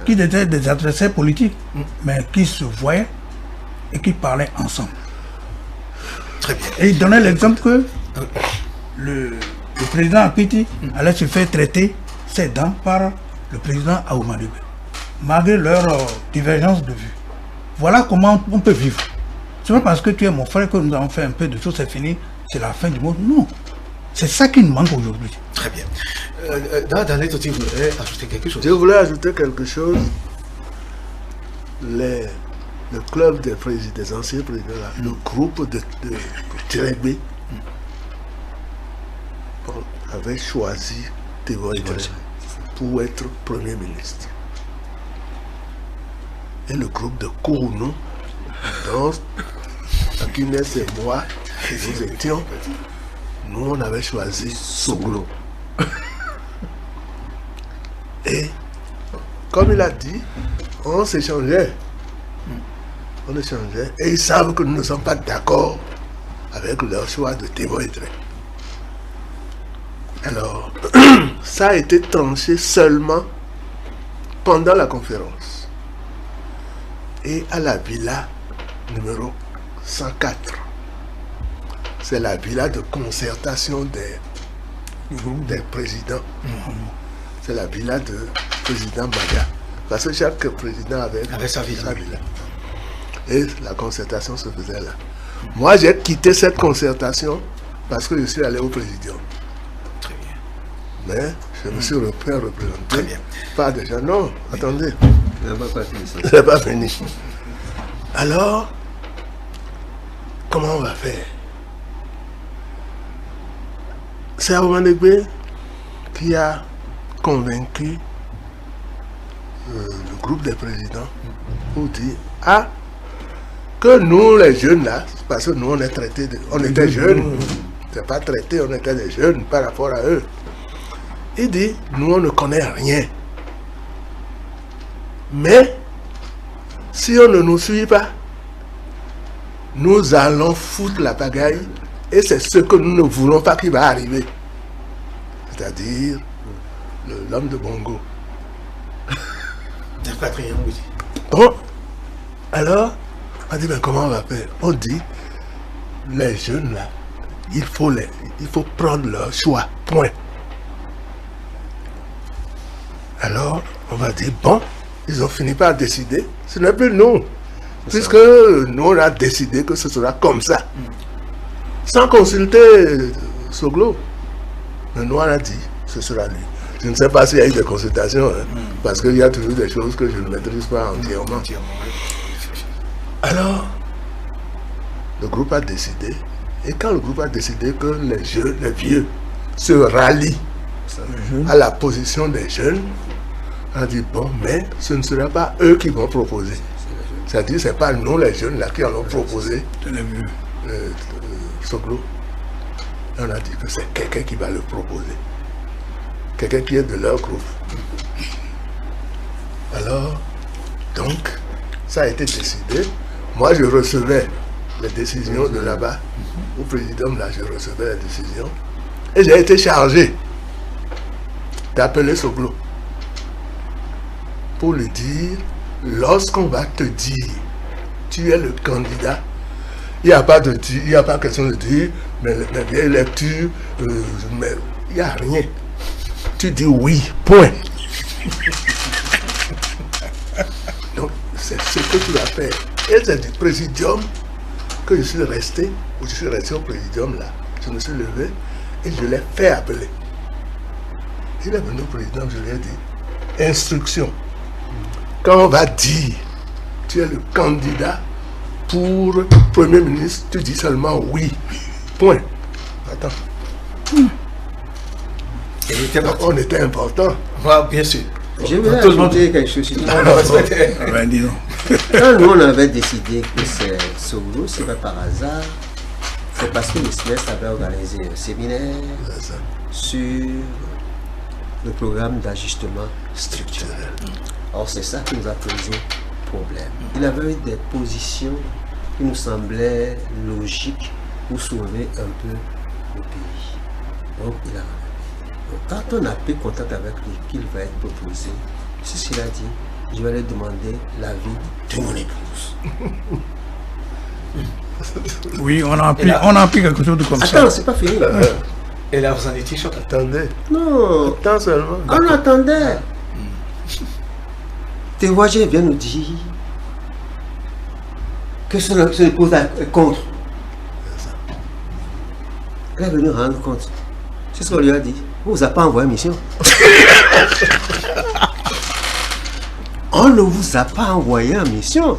qui étaient des adversaires politiques, mais qui se voyaient et qui parlaient ensemble. Très bien. Et il donnait l'exemple que le président Apiti allait se faire traiter ses dents par le président Aoumadoué, malgré leur divergence de vue. Voilà comment on peut vivre. C'est pas parce que tu es mon frère que nous avons fait un peu de choses, c'est fini, c'est la fin du monde. Non. C'est ça qui nous manque aujourd'hui. Très bien. Dans Toti, vous voulez ajouter quelque chose? Je voulais ajouter quelque chose. Le club des anciens présidents, là, le groupe de Tirébé avait choisi Théo pour être Premier ministre. Et le groupe de Kourounou, dont Akines et moi, nous étions, nous on avait choisi Soglo. Et comme il a dit, on s'échangeait. On échangeait. Et ils savent que nous ne sommes pas d'accord avec leur choix de témoigner. Alors, ça a été tranché seulement pendant la conférence. Et à la villa numéro 104. C'est la villa de concertation des présidents. C'est la villa de président Maga. Parce que chaque président avait sa villa. Et la concertation se faisait là. Moi, j'ai quitté cette concertation parce que je suis allé au président. Très bien. Mais je me suis représenté par des gens. Non, attendez. C'est pas fini. Alors, comment on va faire? C'est Aoumadoué qui a convaincu le groupe des présidents pour dire que nous les jeunes là, parce que nous on est traités, on était jeunes, c'est pas traité, on était des jeunes par rapport à eux. Il dit, nous on ne connaît rien. Mais si on ne nous suit pas, nous allons foutre la pagaille et c'est ce que nous ne voulons pas qui va arriver. C'est-à-dire l'homme de Bongo. Bon, alors, on dit, mais comment on va faire? On dit, les jeunes là, il faut prendre leur choix, point. Alors, on va dire, bon, ils ont fini par décider, ce n'est plus nous. Puisque nous, on a décidé que ce sera comme ça. sans consulter Soglo. Le noir a dit, ce sera lui. Je ne sais pas s'il y a eu des consultations, hein, parce qu'il y a toujours des choses que je ne maîtrise pas entièrement. Alors, le groupe a décidé, et quand le groupe a décidé que les vieux se rallient à la position des jeunes, on a dit, bon, mais ce ne sera pas eux qui vont proposer. C'est-à-dire, ce n'est pas nous les jeunes là qui allons proposer Soglo. Et on a dit que c'est quelqu'un qui va le proposer. Quelqu'un qui est de leur groupe. Alors, donc, ça a été décidé. Moi, je recevais les décisions de là-bas. Au président, là, je recevais les décisions. Et j'ai été chargé d'appeler Soglo pour lui dire, lorsqu'on va te dire, tu es le candidat, il n'y a pas question de dire, mais la vieille lecture, mais il n'y a rien. Tu dis oui, point. Donc, c'est ce que tu vas faire. Et c'est du présidium que je suis resté au présidium là. Je me suis levé et je l'ai fait appeler. Il est venu au président, je lui ai dit, instruction. Quand on va dire, tu es le candidat pour Premier ministre, tu dis seulement oui. Point. Attends. On était important. Ouais, bien sûr. Je voulais ajouter quelque chose. Quand nous on avait décidé que c'est Soglo, c'est pas par hasard, c'est parce que le SNES avait organisé un séminaire sur le programme d'ajustement structurel. Or, c'est ça qui nous a posé problème. Il avait eu des positions qui nous semblaient logiques pour sauver un peu le pays. Donc, il a. Donc, quand on a pris contact avec lui, qu'il va être proposé, c'est ce qu'il a dit. Je vais lui demander l'avis de mon épouse. Oui, on a appris quelque chose de comme ça. Attends, c'est pas fini. Et là, vous en étiez choqué. Attendez. Non. Attends seulement. On attendait. Tévoisier vient nous dire que ce épouse est contre. Elle est venue rendre compte. C'est ce qu'on lui a dit. On ne vous a pas envoyé mission. On ne vous a pas envoyé en mission.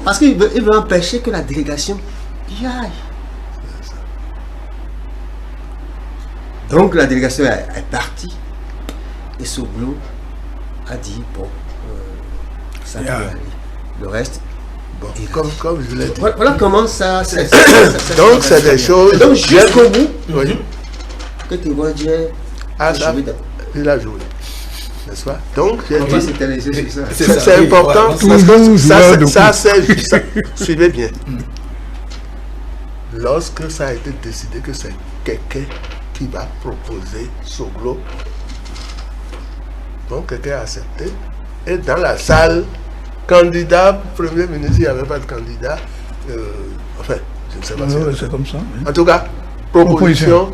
Parce qu'il veut empêcher que la délégation y aille. Donc la délégation est partie. Et Soglo a dit, bon, ça peut aller. Le reste, bon, comme je l'ai dit. Voilà comment ça... Donc c'est des choses... Donc jusqu'au bout, oui. Que tu vois, Dieu... Il a joué. N'est-ce pas? Donc, j'ai dit... C'est C'est important. Ça, suivez bien. Lorsque ça a été décidé que c'est quelqu'un qui va proposer Soglo, donc quelqu'un a accepté. Et dans la salle, candidat, Premier ministre, il n'y avait pas de candidat. Enfin, je ne sais pas si... C'est comme ça. Oui. En tout cas, proposition,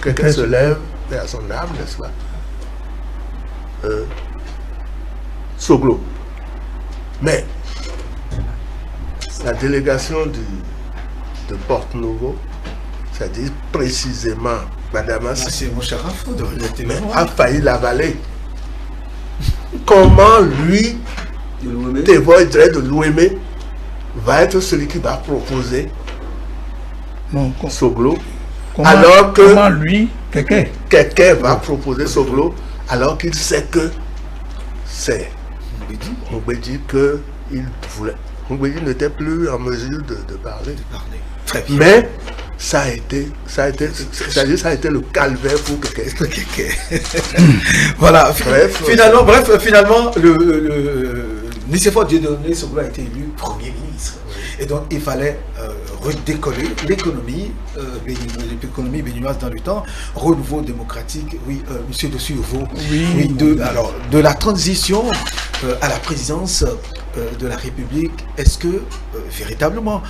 quelqu'un se lève, et à son âme, n'est-ce pas? Soglo. Mais la délégation de Porte-Nouveau, c'est-à-dire précisément Madame Assi, a failli l'avaler. Comment lui, Tévoisier de l'OME, va être celui qui va proposer Soglo, alors que comment lui, quelqu'un va proposer Soglo, alors qu'il sait que c'est Mbedi qu'il voulait. Mbedi n'était plus en mesure de parler. Mais ça a été le calvaire pour quelqu'un. Voilà. Finalement, le Nicéphore Dieudonné Soglo a été élu Premier ministre. Et donc, il fallait redécoller l'économie béninoise dans le temps. Renouveau démocratique, oui, monsieur Dessus, de la transition à la présidence de la République, est-ce que véritablement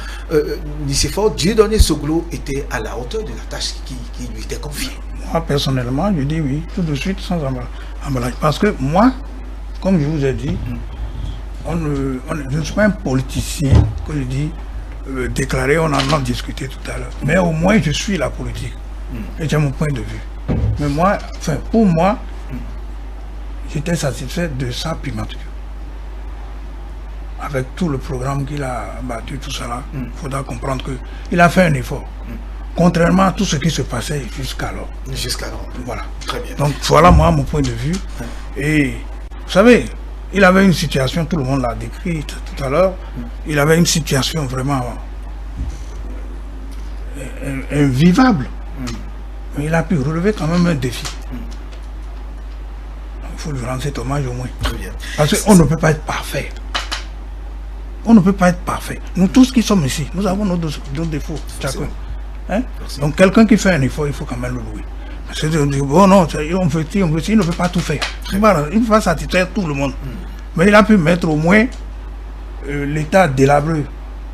Nicéphore Dieudonné Soglo était à la hauteur de la tâche qui lui était confiée? Moi, personnellement, je dis oui, tout de suite, sans emballage. Parce que moi, comme je vous ai dit, je ne suis pas un politicien que je dis déclaré, on en a discuté tout à l'heure. Mais au moins, je suis la politique. Et j'ai mon point de vue. Mais moi, enfin, pour moi, j'étais satisfait de sa primature. Avec tout le programme qu'il a battu, tout ça là, il faudra comprendre qu'il a fait un effort. Contrairement à tout ce qui se passait jusqu'alors. Jusqu'alors. Voilà. Très bien. Donc voilà moi mon point de vue. Et vous savez, il avait une situation, tout le monde l'a décrit tout à l'heure, il avait une situation vraiment invivable. Mais il a pu relever quand même un défi. Il faut lui rendre cet hommage au moins. Très bien. Parce qu'on ne peut pas être parfait. On ne peut pas être parfait. Nous tous qui sommes ici, nous avons nos défauts, chacun. Hein? Donc quelqu'un qui fait un effort, il faut quand même le louer. C'est de dire, bon non, on veut, il ne peut pas tout faire. Il ne peut pas satisfaire tout le monde. Mais il a pu mettre au moins l'état délabré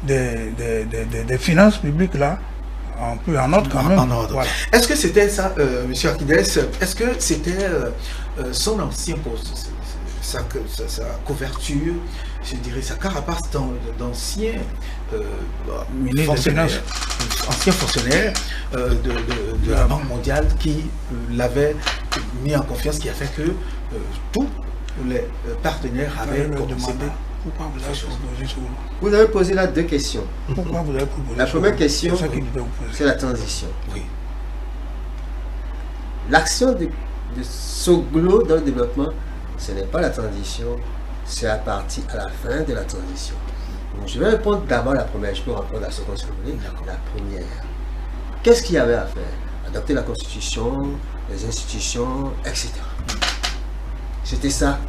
des finances publiques là, un peu en ordre quand même. En ordre. Voilà. Est-ce que c'était ça, M. Arquides, est-ce que c'était son ancien poste, sa couverture, je dirais sa carapace d'ancien fonctionnaire, ancien fonctionnaire de la Banque mondiale qui l'avait mis en confiance, qui a fait que tous les partenaires avaient commencé. Pourquoi vous avez proposé ça? Vous avez posé là deux questions. Pourquoi vous avez proposé La première question, c'est c'est la transition. Oui. L'action de Soglo dans le développement, ce n'est pas la transition, c'est la partie à la fin de la transition. Donc, je vais répondre d'abord à la première, je peux répondre à la seconde si vous voulez. La première. Qu'est-ce qu'il y avait à faire? Adopter la Constitution, les institutions, etc. C'était ça,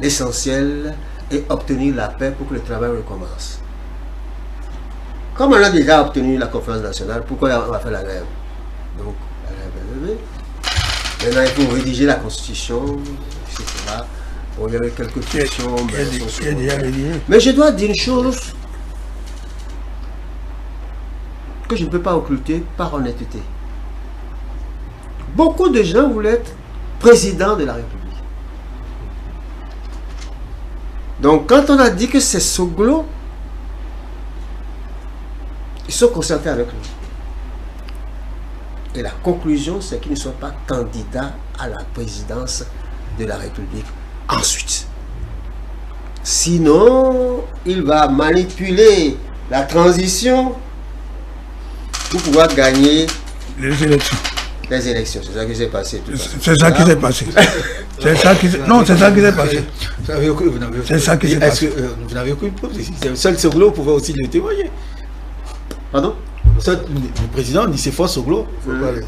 l'essentiel, et obtenir la paix pour que le travail recommence. Comme on a déjà obtenu la conférence nationale, pourquoi on va faire la grève? Donc, la grève est levée. Maintenant, il faut rédiger la Constitution, etc. Bon, il y avait quelques questions. Mais je dois dire une chose que je ne peux pas occulter par honnêteté. Beaucoup de gens voulaient être président de la République. Donc, quand on a dit que c'est Soglo, ils sont concertés avec lui. Et la conclusion, c'est qu'ils ne sont pas candidats à la présidence de la République ensuite. Sinon, il va manipuler la transition pour pouvoir gagner les élections. Les élections, c'est ça qui s'est passé. C'est ça qui s'est passé. Non, c'est ça qui s'est passé. C'est ça qui s'est passé. Vous n'avez aucune preuve. Seul Soglo pouvait aussi le témoigner. Pardon? Le président Nicéphore Soglo. Il ne faut pas le dire.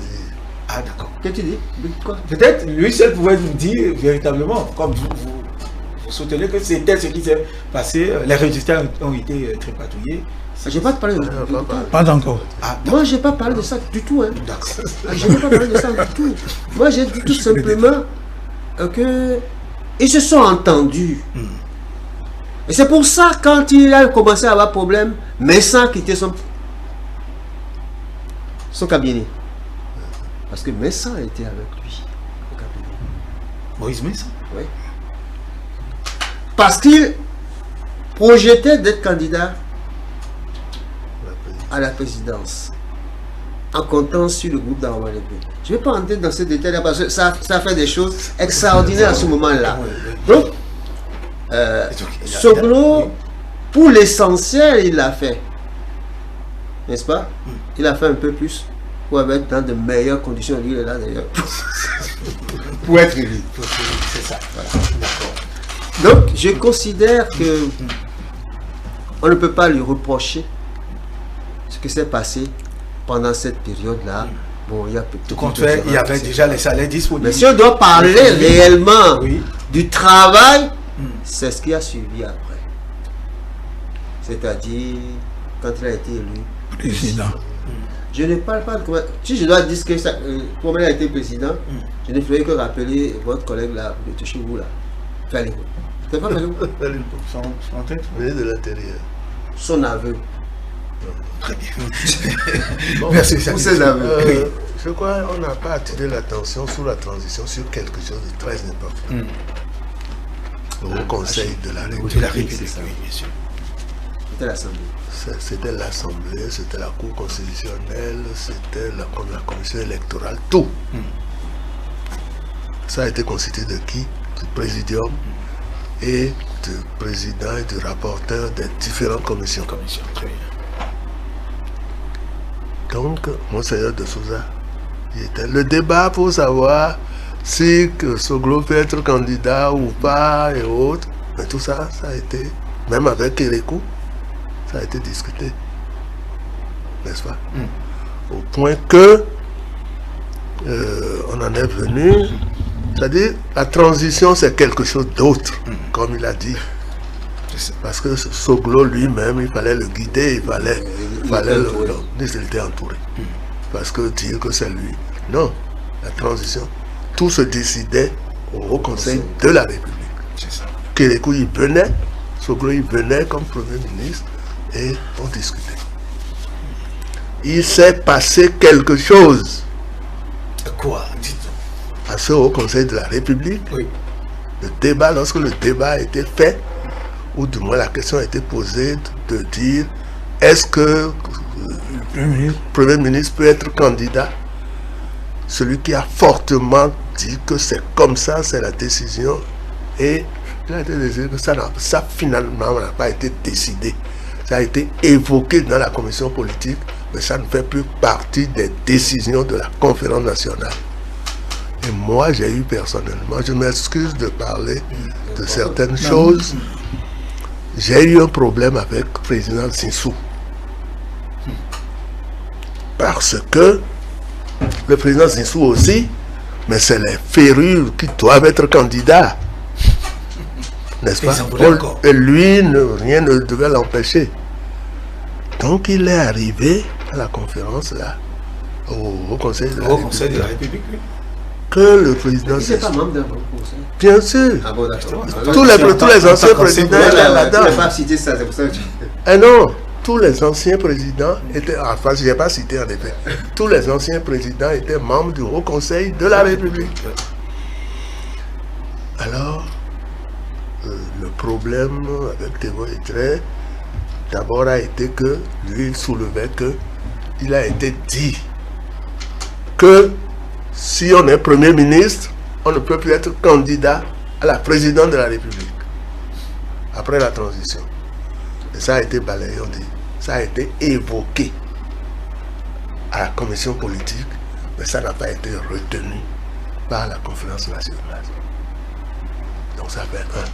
Ah, d'accord. Qu'est-ce que tu dis? Quoi? Peut-être lui seul pouvait nous dire véritablement, comme vous soutenez que c'était ce qui s'est passé, les résultats ont été très patouillés. Je n'ai pas parlé de ça. Pas encore. Moi, je n'ai pas parlé de ça du tout. Hein. D'accord. Je n'ai pas parlé de ça du tout. Moi, j'ai dit tout simplement qu'ils se sont entendus. Et c'est pour ça, quand il a commencé à avoir problème, Messa a quitté son cabinet. Parce que Messa était avec lui au cabinet. Moïse Messa? Oui. Parce qu'il projetait d'être candidat à la présidence en comptant sur le groupe d'Arwanébé. Je ne vais pas entrer dans ces détails parce que ça fait des choses extraordinaires à ce moment-là. Donc, Soglo, pour l'essentiel, il l'a fait. N'est-ce pas? Il a fait un peu plus pour être dans de meilleures conditions. Lui, il est là d'ailleurs. Pour être élu. C'est ça. Voilà. Donc, je considère que on ne peut pas lui reprocher ce qui s'est passé pendant cette période-là. Bon, il y a tout compte fait, il y avait déjà les salaires disponibles. Mais si on doit parler réellement du travail, c'est ce qui a suivi après. C'est-à-dire, quand il a été élu président. Je ne parle pas de comment. Si je dois dire que comment il a été président, je ne ferai que rappeler votre collègue là, de Touchou là. Fallait. C'est pas Fallou. Son tête, de l'intérieur. Son aveu. Très bien. Bon, merci. Je crois qu'on n'a pas attiré l'attention sur la transition sur quelque chose de très important. Le Conseil de la République. C'est ça, oui, bien sûr. C'était l'Assemblée. C'était l'Assemblée, c'était la Cour constitutionnelle, c'était la commission électorale, tout. Ça a été constitué de qui? Du présidium et du président et du rapporteur des différentes commissions. Donc, Monseigneur de Souza, il était le débat pour savoir si Soglo peut être candidat ou pas et autres. Mais tout ça, ça a été, même avec Kérékou, ça a été discuté. N'est-ce pas? Au point que on en est venu, c'est-à-dire la transition c'est quelque chose d'autre, comme il a dit. Parce que Soglo lui-même, il fallait le guider, il fallait il était entouré. Parce que dire que c'est lui, non, la transition, tout se décidait au Haut Conseil de la République. Kérékou, il venait, Soglo, il venait comme Premier ministre et on discutait. Il s'est passé quelque chose. Quoi? Dites-nous. À ce Haut Conseil de la République, Oui. le débat, lorsque le débat a été fait, ou du moins la question a été posée de dire est-ce que le Premier ministre peut être candidat? Celui qui a fortement dit que c'est comme ça, c'est la décision, et il a été décidé que ça finalement n'a pas été décidé. Ça a été évoqué dans la commission politique, mais ça ne fait plus partie des décisions de la conférence nationale. Et moi, j'ai eu personnellement, je m'excuse de parler de certaines choses, j'ai eu un problème avec le président Zinsou. Parce que le président Zinsou aussi, mais c'est les férus qui doivent être candidats. N'est-ce pas? Et lui, rien ne devait l'empêcher. Donc il est arrivé à la conférence là, au Conseil de la République, que le président... Il n'est pas membre d'un conseil. Bien sûr. Ah bon, d'accord. Tous les anciens présidents étaient là-dedans. Je n'ai pas cité ça, c'est pour ça que Eh non, tous les anciens présidents étaient... Enfin, je n'ai pas cité en effet. Tous les anciens présidents étaient membres du Haut Conseil de la République. Alors, le problème avec Théo Etré, d'abord a été que lui, il soulevait que il a été dit que si on est Premier ministre, on ne peut plus être candidat à la présidence de la République après la transition. Et ça a été balayé, on dit. Ça a été évoqué à la commission politique, mais ça n'a pas été retenu par la conférence nationale. Donc ça fait un.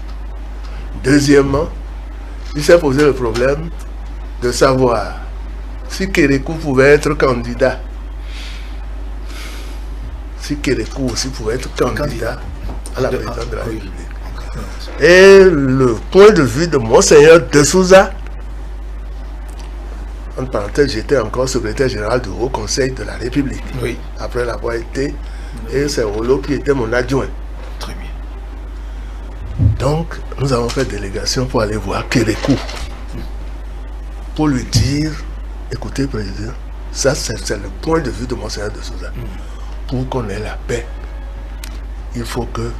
Deuxièmement, il s'est posé le problème de savoir si Kérékou pouvait être candidat. Si Kérékou aussi pouvait être candidat à la présidence de la République. Et le point de vue de Monseigneur de Souza, en parenthèse, j'étais encore secrétaire général du Haut Conseil de la République, Oui. après l'avoir été, et c'est Olo qui était mon adjoint. Très bien. Donc, nous avons fait délégation pour aller voir Kérékou, pour lui dire, écoutez, président, ça c'est le point de vue de Monseigneur de Souza. Pour qu'on ait la paix, il faut que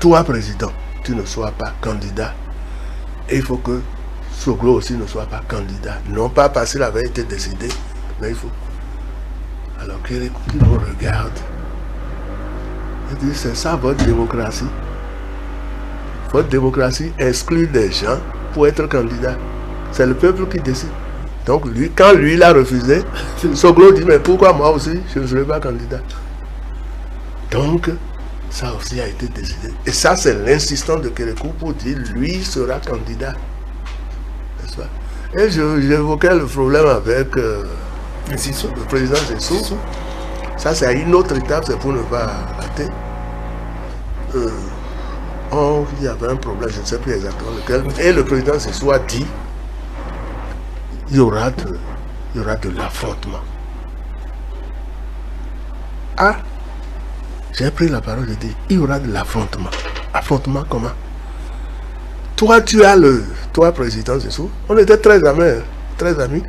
toi, président, tu ne sois pas candidat. Et il faut que Soglo aussi ne soit pas candidat. Non pas parce qu'il avait été décidé, mais il faut. Alors Kérékou qui nous regarde, il dit, c'est ça votre démocratie. Votre démocratie exclut des gens pour être candidat. C'est le peuple qui décide. Donc lui, quand lui il a refusé, Soglo dit, mais pourquoi moi aussi je ne serai pas candidat? Donc, ça aussi a été décidé. Et ça, c'est l'insistance de Kérékou pour dire, lui sera candidat. N'est-ce pas? Et j'évoquais le problème avec le président Zinsou. Ça, c'est à une autre étape, c'est pour ne pas rater. Il y avait un problème, je ne sais plus exactement lequel. Et le président Zinsou a dit, il y aura de l'affrontement. Ah, j'ai pris la parole, j'ai dit, il y aura de l'affrontement. Affrontement comment? Toi, toi, président Zinsou, on était très amis.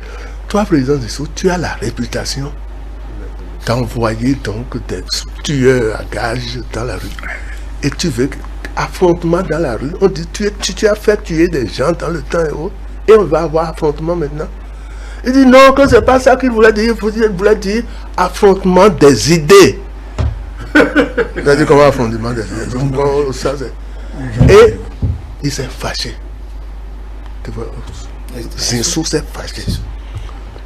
Toi, président Zinsou, tu as la réputation d'envoyer donc des tueurs à gages dans la rue. Et tu veux affrontement dans la rue. On dit, tu as fait tuer des gens dans le temps et autres. et on va avoir affrontement maintenant. Il dit non, que c'est pas ça qu'il voulait dire, il voulait dire affrontement des idées. Il a dit comment affrontement des idées. Et il s'est fâché. Zinsou s'est fâché.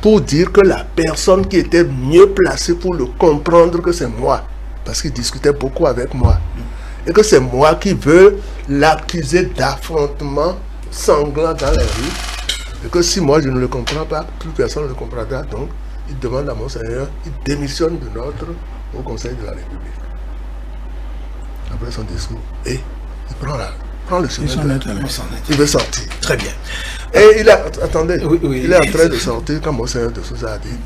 Pour dire que la personne qui était mieux placée pour le comprendre que c'est moi, parce qu'il discutait beaucoup avec moi, et que c'est moi qui veux l'accuser d'affrontement sanglant dans la rue, et que si moi je ne le comprends pas, plus personne ne le comprendra. Donc il demande à Monseigneur, il démissionne de notre au Conseil de la République. Après son discours, et il prend le chemin. Il veut sortir. Très bien. Et il a, attendez, il est en train de sortir quand Monseigneur de Sousa a dit,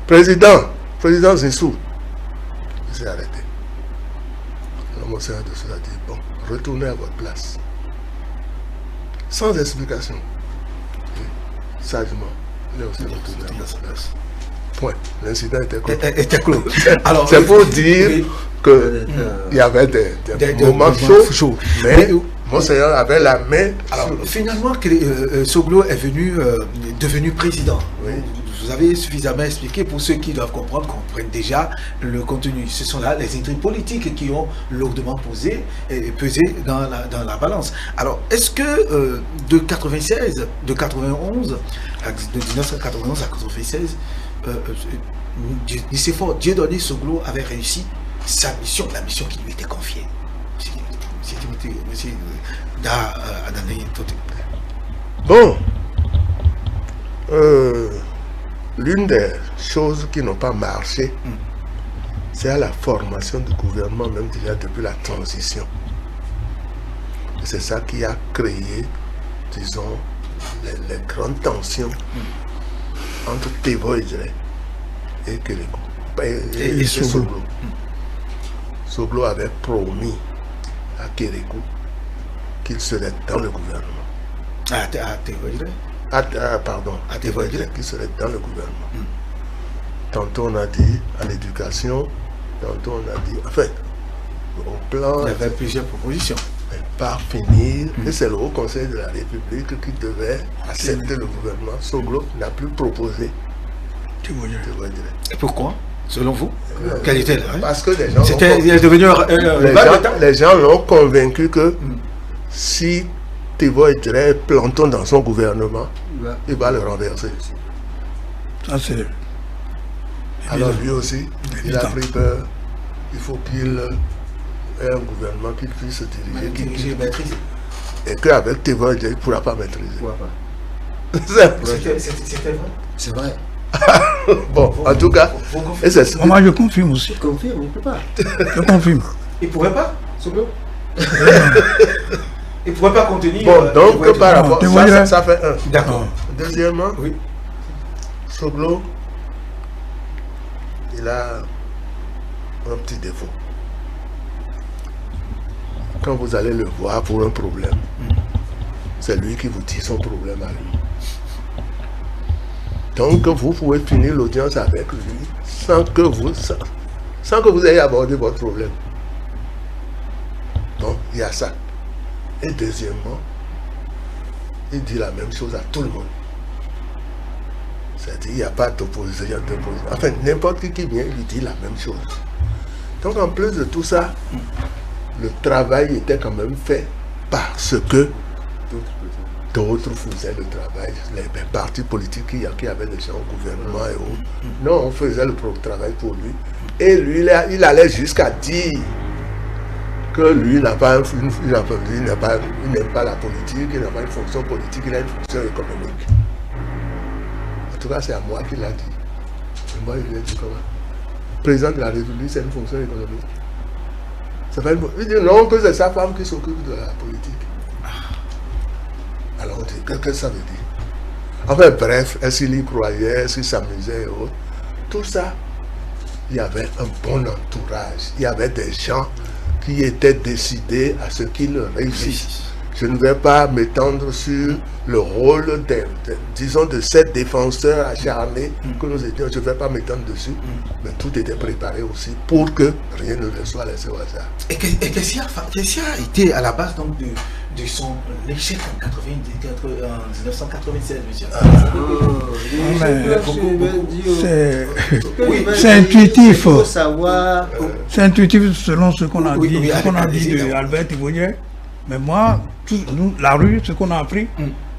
Président Zinsou, il s'est arrêté. Alors Monseigneur de Sousa a dit, bon, retournez à votre place. Sans explication. Et, sagement, il est aussi retourné à sa place. Point. L'incident était clos. Alors, c'est pour dire qu'il y avait des moments chauds. Mais Monseigneur avait la main. Alors, finalement, Soglo est devenu président. Oui. Vous avez suffisamment expliqué pour ceux qui doivent comprennent déjà le contenu. Ce sont là les intrigues politiques qui ont lourdement pesé dans la balance. Alors, est-ce que de 1991 à 1996, Dieudonné Soglo avait réussi sa mission, la mission qui lui était confiée? Bon, l'une des choses qui n'ont pas marché, c'est à la formation du gouvernement, même déjà depuis la transition. Et c'est ça qui a créé, disons, les grandes tensions entre Tevoidre et Kérékou. Et Soglo. Soglo avait promis à Kérékou qu'il serait dans le gouvernement. À Tevoidre? Pardon, à Tevoidre qu'il serait dans le gouvernement. Tantôt on a dit à l'éducation, tantôt on a dit, en fait, au plan... Il y avait plusieurs propositions. Par finir, et c'est le Haut Conseil de la République qui devait accepter le gouvernement. Soglo n'a plus proposé. Et pourquoi, selon vous? Quelle était Parce que les gens les gens l'ont convaincu que si Tevoidre planton dans son gouvernement, il va le renverser. Ça c'est... Alors lui aussi, il a pris peur. Il faut qu'il ait un gouvernement qu'il puisse diriger, maîtriser. Et qu'avec Tevoidre, il ne pourra pas maîtriser. C'était vrai? C'est vrai. Bon, en tout cas, moi je confirme aussi. Je confirme, il ne peut pas. Je confirme. Il ne pourrait pas, Soglo? Il ne pourrait pas contenir... Bon, donc par rapport à ça fait un. D'accord. Deuxièmement, oui. Soglo, il a un petit défaut. Quand vous allez le voir pour un problème, c'est lui qui vous dit son problème à lui. Donc vous pouvez finir l'audience avec lui sans que vous ayez abordé votre problème. Donc il y a ça. Et deuxièmement, il dit la même chose à tout le monde. C'est-à-dire il n'y a pas d'opposition. Enfin, n'importe qui vient, il dit la même chose. Donc en plus de tout ça, le travail était quand même fait parce que d'autres faisaient le travail, les partis politiques qui avaient des gens au gouvernement et autres. Non, on faisait le travail pour lui. Et lui, il allait jusqu'à dire que lui, il n'aime pas la politique, il n'a pas une fonction politique, il a une fonction économique. En tout cas, c'est à moi qu'il l'a dit. Et moi, je lui ai dit comment? Président de la République, c'est une fonction économique. Il dit non, que c'est sa femme qui s'occupe de la politique. Alors on dit, qu'est-ce que ça veut dire? Enfin bref, est-ce qu'il y croyait, est-ce qu'il s'amusait et autres? Tout ça, il y avait un bon entourage. Il y avait des gens qui étaient décidés à ce qu'ils réussissent. Je ne vais pas m'étendre sur le rôle disons, de ces défenseurs acharnés que nous étions. Je ne vais pas m'étendre dessus. Mais tout était préparé aussi pour que rien ne le soit laissé au hasard. Et qu'est-ce qui a été à la base donc, de son échec en 1996, monsieur. C'est intuitif. Il faut savoir. C'est intuitif selon ce qu'on a dit, ce qu'on a dit allez-y, de Albert Thibaudier. Mais moi, nous, la rue, ce qu'on a appris,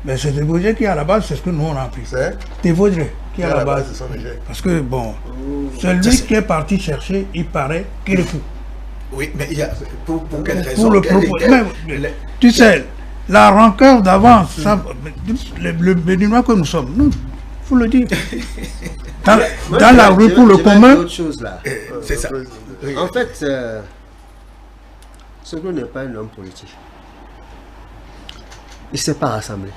mais c'est Thibaudier qui est à la base, c'est ce que nous on a appris. C'est Thibaudier qui est à la base. de son échec. Parce que bon, celui qui est parti chercher, il paraît qu'il est fou. Oui, mais il y a, pour quelle raison? Pour le propos. Mais, tu sais, la rancœur d'avance, le Béninois que nous sommes, il faut le dire. Dans la rue, pour le commun. Autre chose là. C'est ça. En fait, Soglo n'est pas un homme politique. Il ne s'est pas rassemblé.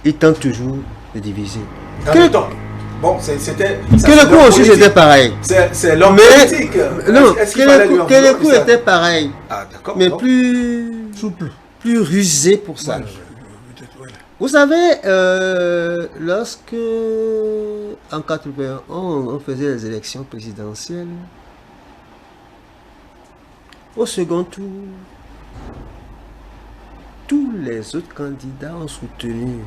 Il tente toujours de diviser. Dans le temps. Bon, c'était. Kérékou aussi c'était pareil. C'est l'homme Mais politique. non, Est-ce qu'il fallait lui en Kérékou vouloir, était pareil, Ah, d'accord. mais bon. plus Souple. plus rusé pour ça. Vous savez, lorsque en 81 on faisait les élections présidentielles, au second tour, tous les autres candidats ont soutenu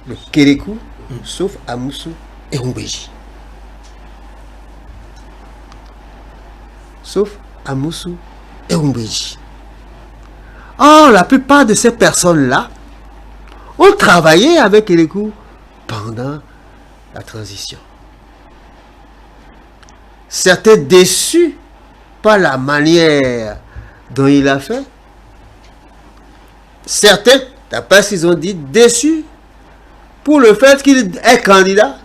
le Kérékou, sauf Amoussou et Oumbeji. Sauf Amoussou et Oumbeji. Or, la plupart de ces personnes-là ont travaillé avec Kérékou pendant la transition. Certains déçus par la manière dont il a fait. Certains, d'après ce qu'ils ont dit, déçus pour le fait qu'il est candidat.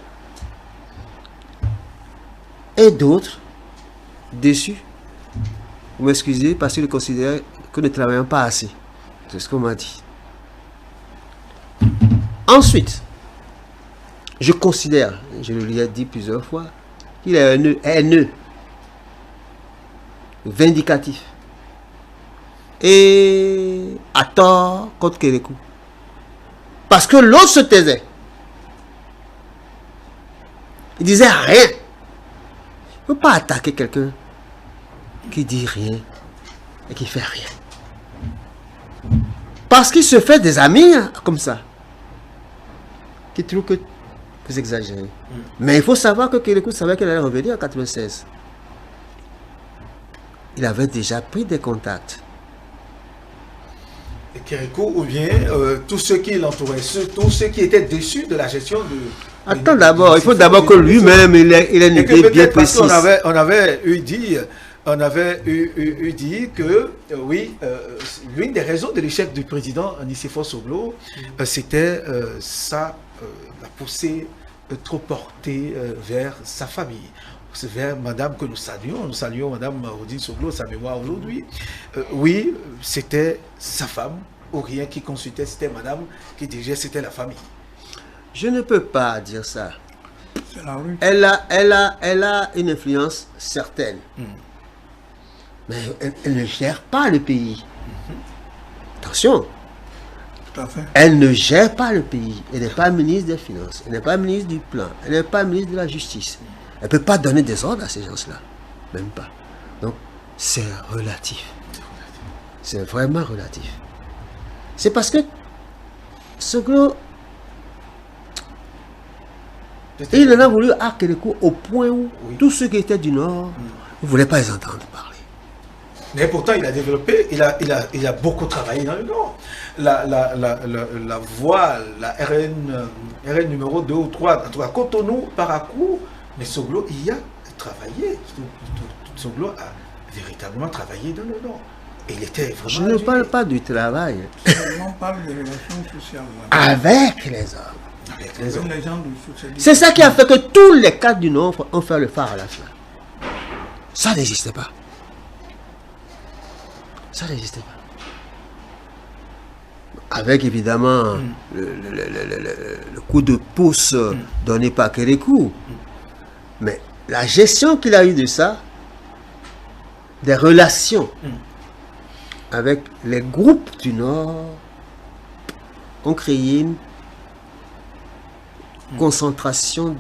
Et d'autres, déçus, vous m'excusez, parce qu'ils considèrent que nous ne travaillons pas assez. C'est ce qu'on m'a dit. Ensuite, je considère, je lui ai dit plusieurs fois, qu'il est un haineux, vindicatif, et à tort contre Kérékou. Parce que l'autre se taisait. Il disait rien. Il ne faut pas attaquer quelqu'un qui dit rien et qui fait rien. Parce qu'il se fait des amis comme ça, qui trouvent que vous exagérez. Mais il faut savoir que Kérékou savait qu'elle allait revenir en 96. Il avait déjà pris des contacts. Et Kérékou ou bien tous ceux qui l'entouraient, tous ceux qui étaient déçus de la gestion de... Attends d'abord, il faut d'abord que lui-même il ait une idée bien précise. On avait eu dit que oui, l'une des raisons de l'échec du président Nicéphore Soglo, c'était la poussée trop portée vers sa famille. C'est vers madame que nous saluons madame Odile Soglo, sa mémoire aujourd'hui. Oui, c'était sa femme, ou rien qui consultait, c'était madame qui dirigeait, c'était la famille. Je ne peux pas dire ça. C'est la rue. Elle a une influence certaine. Mais elle ne gère pas le pays. Attention. Tout à fait. Elle ne gère pas le pays. Elle n'est pas ministre des Finances. Elle n'est pas ministre du Plan. Elle n'est pas ministre de la Justice. Elle ne peut pas donner des ordres à ces gens-là. Même pas. Donc, c'est relatif. C'est vraiment relatif. C'est parce que Soglo, il en a voulu à Kérékou au point où tous ceux qui étaient du Nord ne voulaient pas les entendre parler. Mais pourtant, il a développé, il a beaucoup travaillé dans le Nord. La voie, la RN numéro 2 ou 3, en tout cas Cotonou, Parakou, mais Soglo y a travaillé. Soglo a véritablement travaillé dans le Nord. Et il était vraiment... Je ne parle pas du travail. On parle de relations sociales. Avec les hommes. Avec les hommes. Les gens du socialisme. C'est ça qui a fait que tous les cadres du Nord ont fait le phare à la fin. Ça n'existait pas. Ça n'existait pas. Avec évidemment le coup de pouce donné par Kérékou. Mais la gestion qu'il a eue de ça, des relations avec les groupes du Nord, ont créé une concentration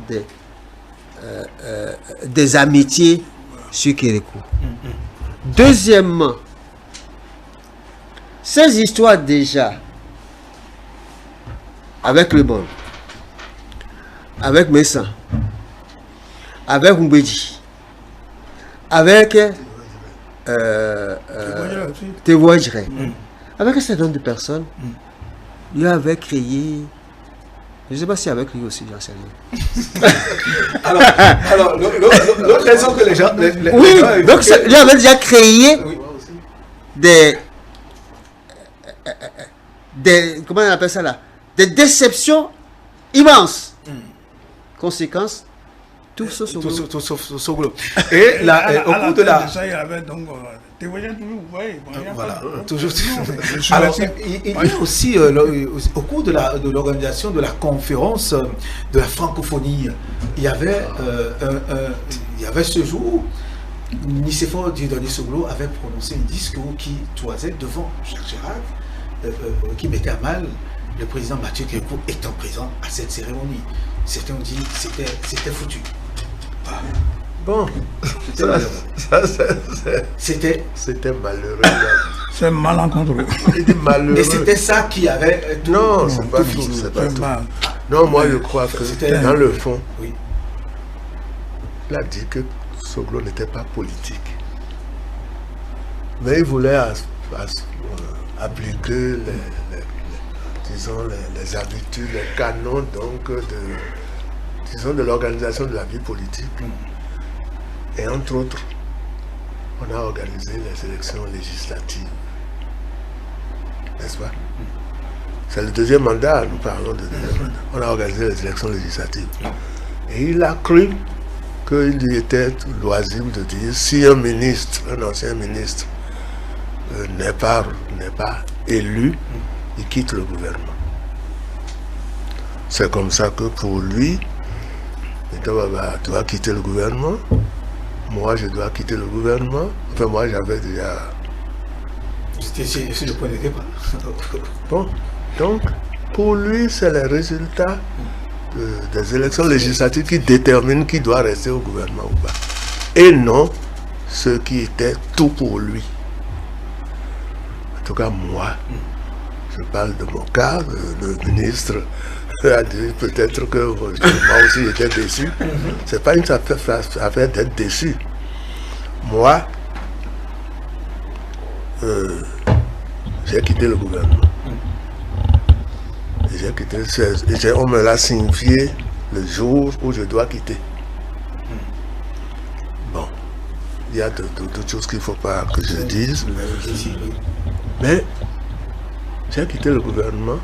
des amitiés sur Kérékou. Deuxièmement, Ces histoires déjà, avec le bon, avec Messa, avec Mbedi, avec Tevoidjre, avec un certain nombre de personnes, il avait créé, je ne sais pas si avec lui aussi, j'en sais rien. Alors l'autre raison que les gens... Oui, donc il avait déjà créé des comment on appelle ça là, des déceptions immenses. Conséquence, tout ça Tout Soglo. Et là, au cours de la... Ça, il y avait donc... Voilà, toujours. Alors, il y a aussi, au cours de l'organisation de la conférence de la francophonie, il y avait ce jour, Nicéphore Dieudonné Soglo avait prononcé un discours qui toisait devant Jacques Chirac, qui mettait à mal le président Mathieu Kékou étant présent à cette cérémonie. Certains ont dit que c'était foutu. Bon, c'était malheureux. C'est malencontreux. Malheureux. Et c'était ça qui avait... Non, c'est pas tout. C'est pas tout. Non, moi je crois que dans le fond, oui. Il a dit que Soglo n'était pas politique. Mais il voulait appliquer les habitudes, les canons donc de l'organisation de la vie politique. Et entre autres, on a organisé les élections législatives. N'est-ce pas? C'est le deuxième mandat, nous parlons de deuxième mandat. On a organisé les élections législatives. Et il a cru qu'il lui était loisible de dire si un ministre, un ancien ministre, n'est pas élu, il quitte le gouvernement. C'est comme ça que pour lui, tu dois quitter le gouvernement. Moi, je dois quitter le gouvernement. Enfin, moi, j'avais déjà... Je ne connaissais pas. Bon, donc, pour lui, c'est les résultats des élections législatives qui déterminent qui doit rester au gouvernement ou pas. Et non ce qui était tout pour lui. En tout cas, moi, je parle de mon cas, le ministre a dit peut-être que moi aussi j'étais déçu. C'est pas une affaire d'être déçu. Moi, j'ai quitté le gouvernement. J'ai quitté, on me l'a signifié le jour où je dois quitter. Bon, il y a d'autres choses qu'il ne faut pas que je dise. Mais j'ai quitté le gouvernement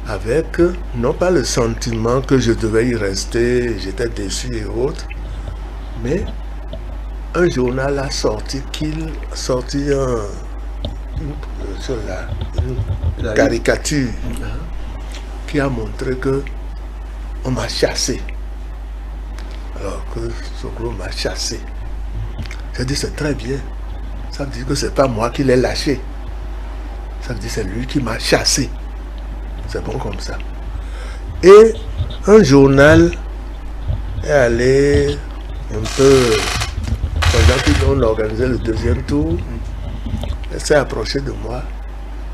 avec, non pas le sentiment que je devais y rester, j'étais déçu et autres, mais un journal a sorti une caricature qui a montré que on m'a chassé. Alors que Soglo m'a chassé. J'ai dit c'est très bien. Ça veut dire que c'est pas moi qui l'ai lâché. Ça veut dire que c'est lui qui m'a chassé. C'est bon comme ça. Et un journal est allé un peu, pendant qu'on organisait le deuxième tour, elle s'est approchée de moi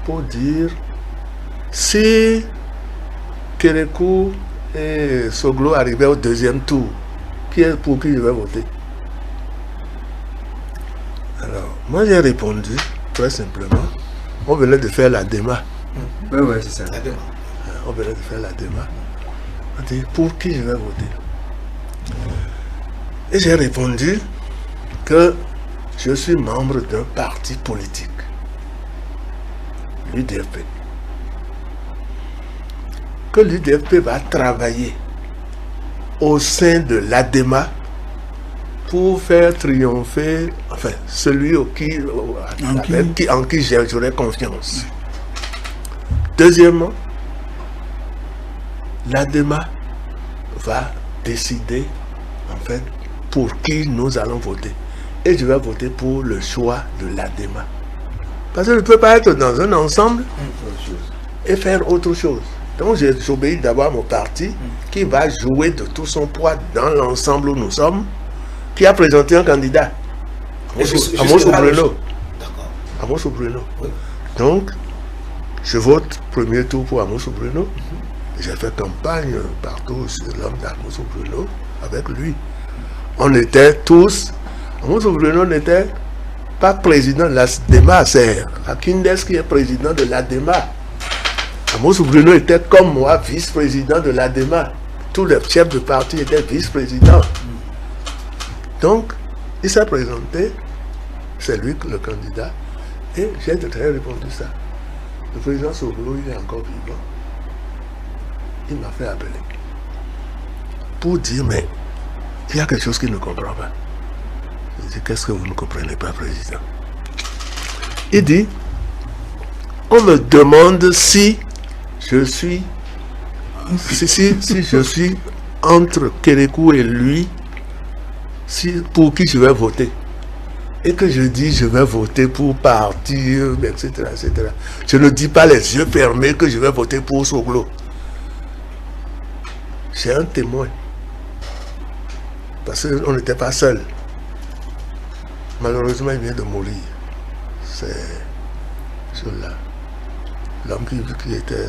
pour dire si Kérékou et Soglo arrivaient au deuxième tour, pour qui je vais voter? Alors, moi j'ai répondu très simplement, on venait de faire la démarche. Oui, c'est ça. On venait de faire la démarche. On dit, pour qui je vais voter? Et j'ai répondu que je suis membre d'un parti politique, l'UDFP. Que l'UDFP va travailler au sein de l'ADEMA pour faire triompher, enfin, celui en qui j'aurais confiance. Deuxièmement, l'ADEMA va décider, en fait, pour qui nous allons voter. Et je vais voter pour le choix de l'ADEMA. Parce que je ne peux pas être dans un ensemble et faire autre chose. Donc j'obéis d'abord à mon parti qui va jouer de tout son poids dans l'ensemble où nous sommes, qui a présenté un candidat, Amos Bruno. Donc, je vote premier tour pour Amos Bruno. J'ai fait campagne partout sur l'homme d'Amos Bruno avec lui. On était tous, Amos Bruno n'était pas président de l'ADEMA, c'est Akindes qui est président de l'ADEMA. Amos Bruno était comme moi, vice-président de l'ADEMA. Tous les chefs de parti étaient vice-présidents. Donc, il s'est présenté, c'est lui le candidat, et j'ai répondu ça. Le président Soglo, il est encore vivant. Il m'a fait appeler pour dire, mais il y a quelque chose qu'il ne comprend pas. Je dis, qu'est-ce que vous ne comprenez pas, président? Il dit, on me demande si je suis si je suis entre Kérékou et lui, pour qui je vais voter. Et que je dis je vais voter pour partir, etc., etc. Je ne dis pas les yeux fermés que je vais voter pour Soglo. J'ai un témoin. Parce qu'on n'était pas seul. Malheureusement, il vient de mourir. C'est celui-là. L'homme qui était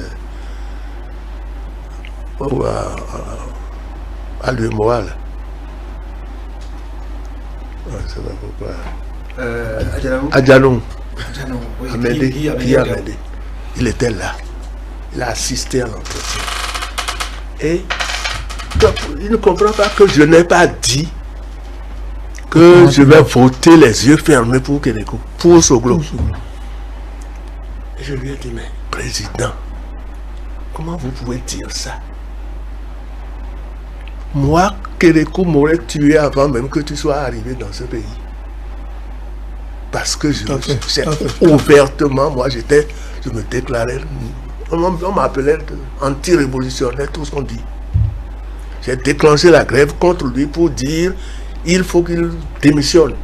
à l'Umoal. Je ne sais pas pourquoi. Adjalon. Oui, Amédé. Il était là. Il a assisté à l'entretien. Et donc, il ne comprend pas que je n'ai pas dit que je vais voter les yeux fermés pour Kérékou, pour Soglo. Et je lui ai dit, mais président, comment vous pouvez dire ça? Moi, Kérékou m'aurait tué avant même que tu sois arrivé dans ce pays. Parce que ouvertement, moi je me déclarais, on m'appelait anti-révolutionnaire, tout ce qu'on dit. J'ai déclenché la grève contre lui pour dire il faut qu'il démissionne.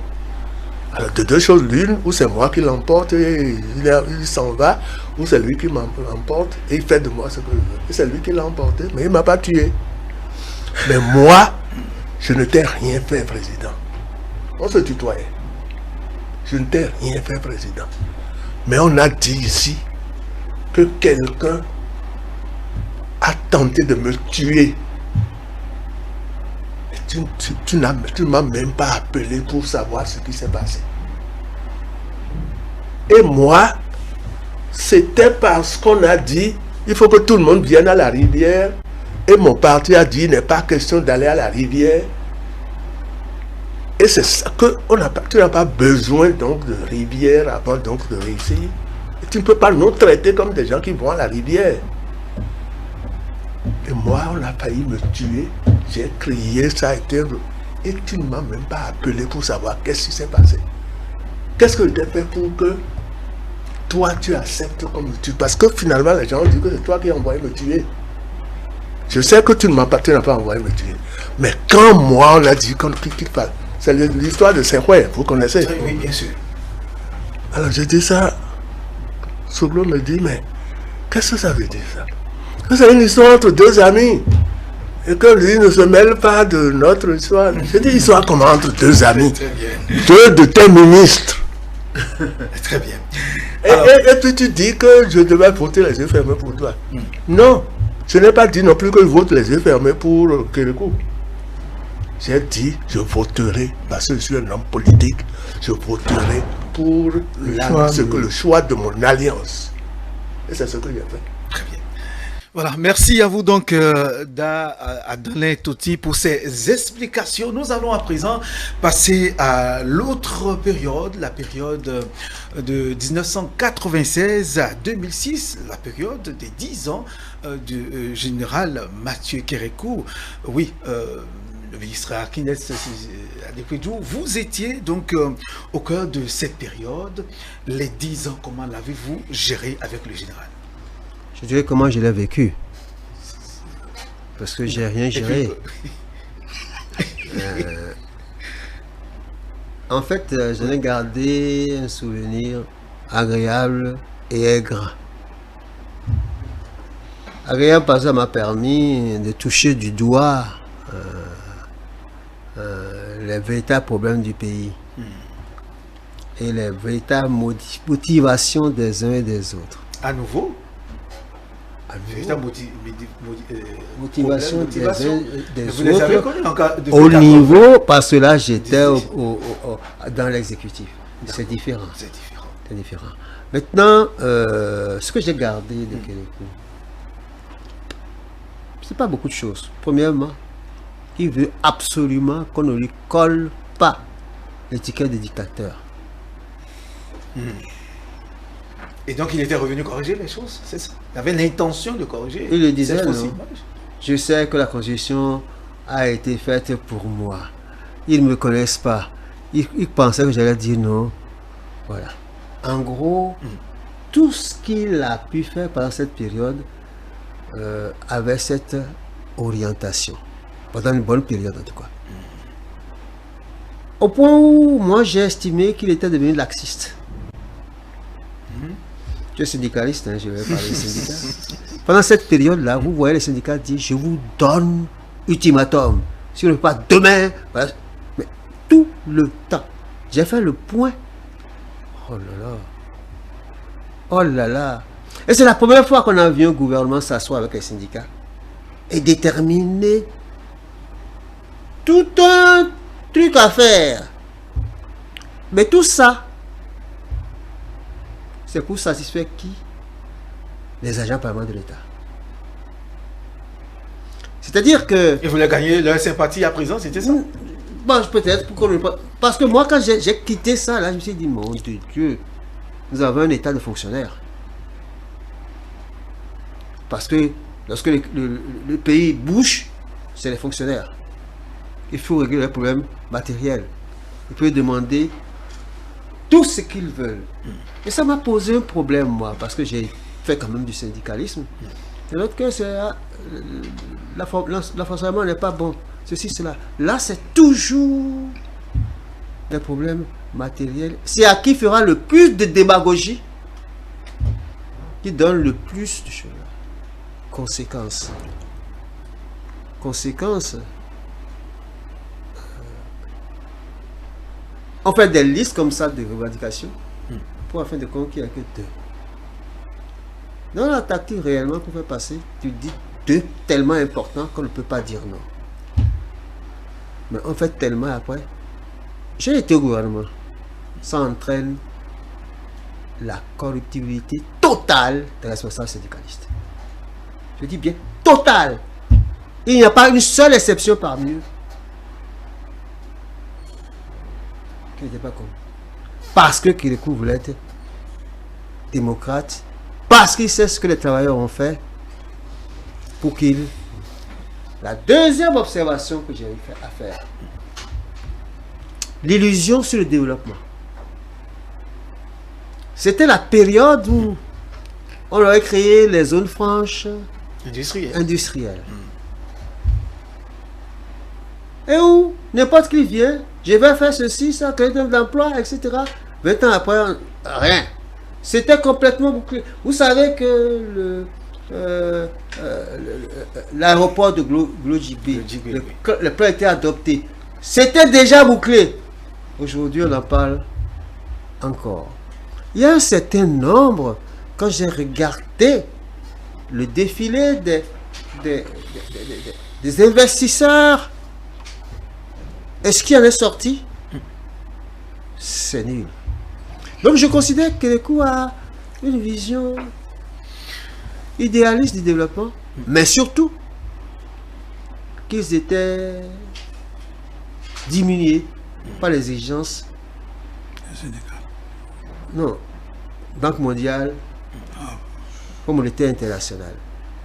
Alors de deux choses, l'une, où c'est moi qui l'emporte et il s'en va, ou c'est lui qui m'emporte et il fait de moi ce que je veux. Et c'est lui qui l'a emporté, mais il ne m'a pas tué. Mais moi, je ne t'ai rien fait, président. On se tutoyait. Je ne t'ai rien fait, président. Mais on a dit ici que quelqu'un a tenté de me tuer. Et tu ne m'as même pas appelé pour savoir ce qui s'est passé. Et moi, c'était parce qu'on a dit il faut que tout le monde vienne à la rivière. Et mon parti a dit il n'est pas question d'aller à la rivière. Et c'est ça que tu n'as pas besoin donc de rivière avant donc de réussir. Et tu ne peux pas nous traiter comme des gens qui vont à la rivière. Et moi, on a failli me tuer. J'ai crié, ça a été... Et tu ne m'as même pas appelé pour savoir qu'est-ce qui s'est passé. Qu'est-ce que je t'ai fait pour que toi, tu acceptes comme me tue? Parce que finalement, les gens ont dit que c'est toi qui as envoyé me tuer. Je sais que tu n'as pas envoyé me tuer. Mais quand moi, on a dit qu'il fallait... C'est l'histoire de Saint-Houé, vous connaissez? Oui, bien sûr. Alors je dis ça. Soglo me dit, mais qu'est-ce que ça veut dire ça? Que c'est une histoire entre deux amis. Et que lui ne se mêle pas de notre histoire. Je dis, histoire comment entre deux amis? Très bien. Deux de tes ministres. Très bien. Et puis tu dis que je devais voter les yeux fermés pour toi. Non, je n'ai pas dit non plus que je vote les yeux fermés pour Kérékou. J'ai dit, je voterai, parce que je suis un homme politique, je voterai pour le choix de mon alliance. Et c'est ce que j'ai fait. Très bien. Voilà, merci à vous donc Adalin Toti pour ces explications. Nous allons à présent passer à l'autre période, la période de 1996 à 2006, la période des 10 ans du général Mathieu Kérékou. Oui, le ministre Akindes Adékwédou, vous étiez donc au cœur de cette période. Les 10 ans, comment l'avez-vous géré avec le général? Je dirais comment je l'ai vécu. Parce que j'ai rien géré. En fait, j'en ai gardé un souvenir agréable et aigre. Agréable parce que ça m'a permis de toucher du doigt les véritables problèmes du pays. et les véritables motivations des uns et des autres. À nouveau, véritable Motivation des uns et vous des les avez autres connus en cas de au 80. niveau, parce que là j'étais dans l'exécutif. C'est différent. C'est différent. C'est différent. Maintenant, ce que j'ai gardé de Kérékou, c'est pas beaucoup de choses. Premièrement, il veut absolument qu'on ne lui colle pas l'étiquette de dictateur. Et donc il était revenu corriger les choses, c'est ça? Il avait l'intention de corriger. Il le disait, cette fausse non? image. Je sais que la constitution a été faite pour moi. Ils ne me connaissent pas. Ils pensaient que j'allais dire non. Voilà. En gros, tout ce qu'il a pu faire pendant cette période avait cette orientation. Pendant une bonne période en tout cas. Au point où moi j'ai estimé qu'il était devenu laxiste. Je suis syndicaliste, hein, je vais parler des syndicats. Pendant cette période-là, vous voyez les syndicats dire je vous donne ultimatum. Si on ne le fait pas demain, voilà. Mais tout le temps. J'ai fait le point. Oh là là. Oh là là. Et c'est la première fois qu'on a vu un gouvernement s'asseoir avec les syndicats et déterminer tout un truc à faire. Mais tout ça, c'est pour satisfaire qui? Les agents permanents de l'État. C'est-à-dire que... Ils voulaient gagner leur sympathie à présent, c'était ça? Bon, peut-être, parce que moi, quand j'ai quitté ça, là, je me suis dit, mon Dieu, nous avons un état de fonctionnaires. Parce que lorsque le pays bouge, c'est les fonctionnaires. Il faut régler les problèmes matériels. Il faut demander tout ce qu'ils veulent. Et ça m'a posé un problème, moi, parce que j'ai fait quand même du syndicalisme. De l'autre côté, c'est l'enfoncement n'est pas bon. Ceci, cela. Là, c'est toujours des problèmes matériels. C'est à qui fera le plus de démagogie qui donne le plus de choses. Conséquences. Conséquences. On fait des listes comme ça de revendications pour afin de conquérir que deux. Dans la tactique réellement pour faire passer, tu dis deux tellement importants qu'on ne peut pas dire non. Mais on fait tellement après. J'ai été au gouvernement. Ça entraîne la corruptibilité totale des responsables syndicalistes. Je dis bien totale. Il n'y a pas une seule exception parmi eux qui n'était pas comme. Parce que Kérékou voulait être démocrate, parce qu'il sait ce que les travailleurs ont fait pour qu'il. La deuxième observation que j'ai eu à faire, l'illusion sur le développement. C'était la période où on aurait créé les zones franches industrielles. Et où n'importe qui vient, je vais faire ceci, ça, créer un emploi, etc. 20 ans après, rien. C'était complètement bouclé. Vous savez que l'aéroport de Glodjibé, le plan était adopté. C'était déjà bouclé. Aujourd'hui, on en parle encore. Il y a un certain nombre, quand j'ai regardé le défilé des investisseurs, est-ce qu'il en est sorti? C'est nul. Donc je considère que Kérékou a une vision idéaliste du développement, mais surtout qu'ils étaient diminués par les exigences. Non, Banque mondiale, Fonds monétaire international.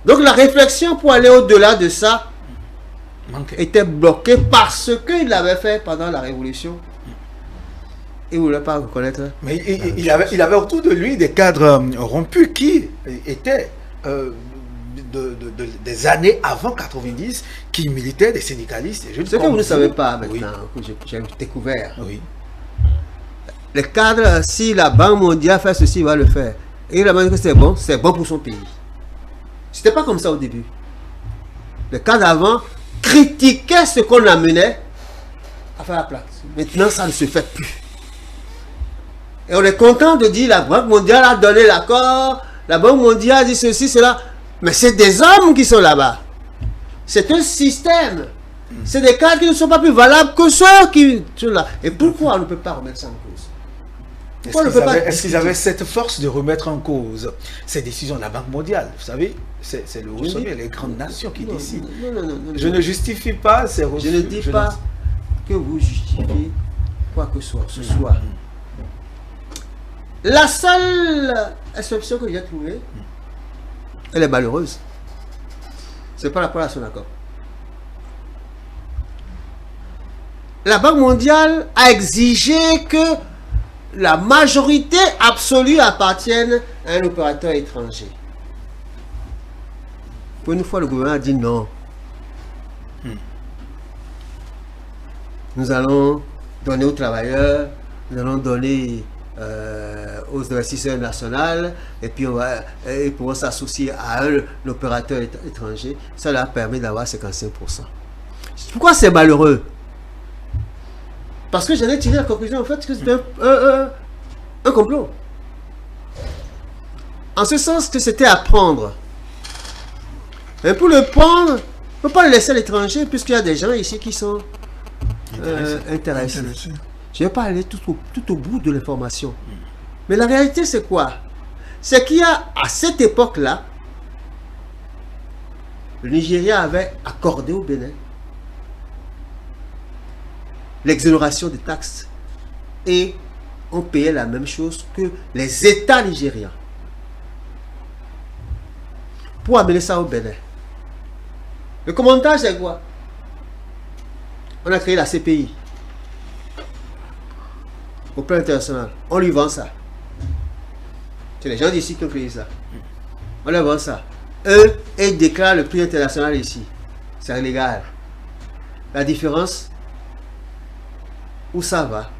Donc la réflexion pour aller au-delà de ça était bloquée parce qu'il l'avait fait pendant la Révolution. Il ne voulait pas reconnaître. Mais il avait autour de lui des cadres rompus qui étaient des années avant 90, qui militaient, des syndicalistes. Ce que vous ne savez pas maintenant, que j'ai découvert. Oui. Les cadres, si la Banque mondiale fait ceci, il va le faire. Et il a dit que c'est bon pour son pays. C'était pas comme ça au début. Les cadres avant critiquaient ce qu'on amenait à faire la place. Maintenant, ça ne se fait plus. Et on est content de dire la Banque mondiale a donné l'accord, la Banque mondiale a dit ceci, cela. Mais c'est des hommes qui sont là-bas. C'est un système. C'est des cadres qui ne sont pas plus valables que ceux qui sont là. Et pourquoi on ne peut pas remettre ça en cause? Est-ce qu'ils avaient cette force de remettre en cause ces décisions de la Banque mondiale? Vous savez, c'est le haut sommet, les grandes nations qui décident. Non, je ne justifie pas ces refus. Je ne dis pas que vous justifiez quoi que ce soit. La seule exception que j'ai trouvée, elle est malheureuse. C'est par rapport à son accord. La Banque mondiale a exigé que la majorité absolue appartienne à un opérateur étranger. Pour une fois, le gouvernement a dit non. Nous allons donner aux travailleurs, nous allons donner aux investisseurs nationaux, et puis ils pourront s'associer à un opérateur étranger. Ça leur permet d'avoir 55%. Pourquoi c'est malheureux? Parce que j'en ai tiré la conclusion en fait que c'était un complot. En ce sens que c'était à prendre. Et pour le prendre, on ne peut pas le laisser à l'étranger puisqu'il y a des gens ici qui sont intéressés. Je ne vais pas aller tout au bout de l'information. Mais la réalité c'est quoi? C'est qu'il y a à cette époque-là, le Nigeria avait accordé au Bénin l'exonération des taxes et on payait la même chose que les États nigérians. Pour amener ça au Bénin. Le commentaire c'est quoi? On a créé la CPI au plan international. On lui vend ça. C'est les gens d'ici qui ont créé ça. On leur vend ça. Eux, ils déclarent le prix international ici. C'est illégal. La différence, où ça va?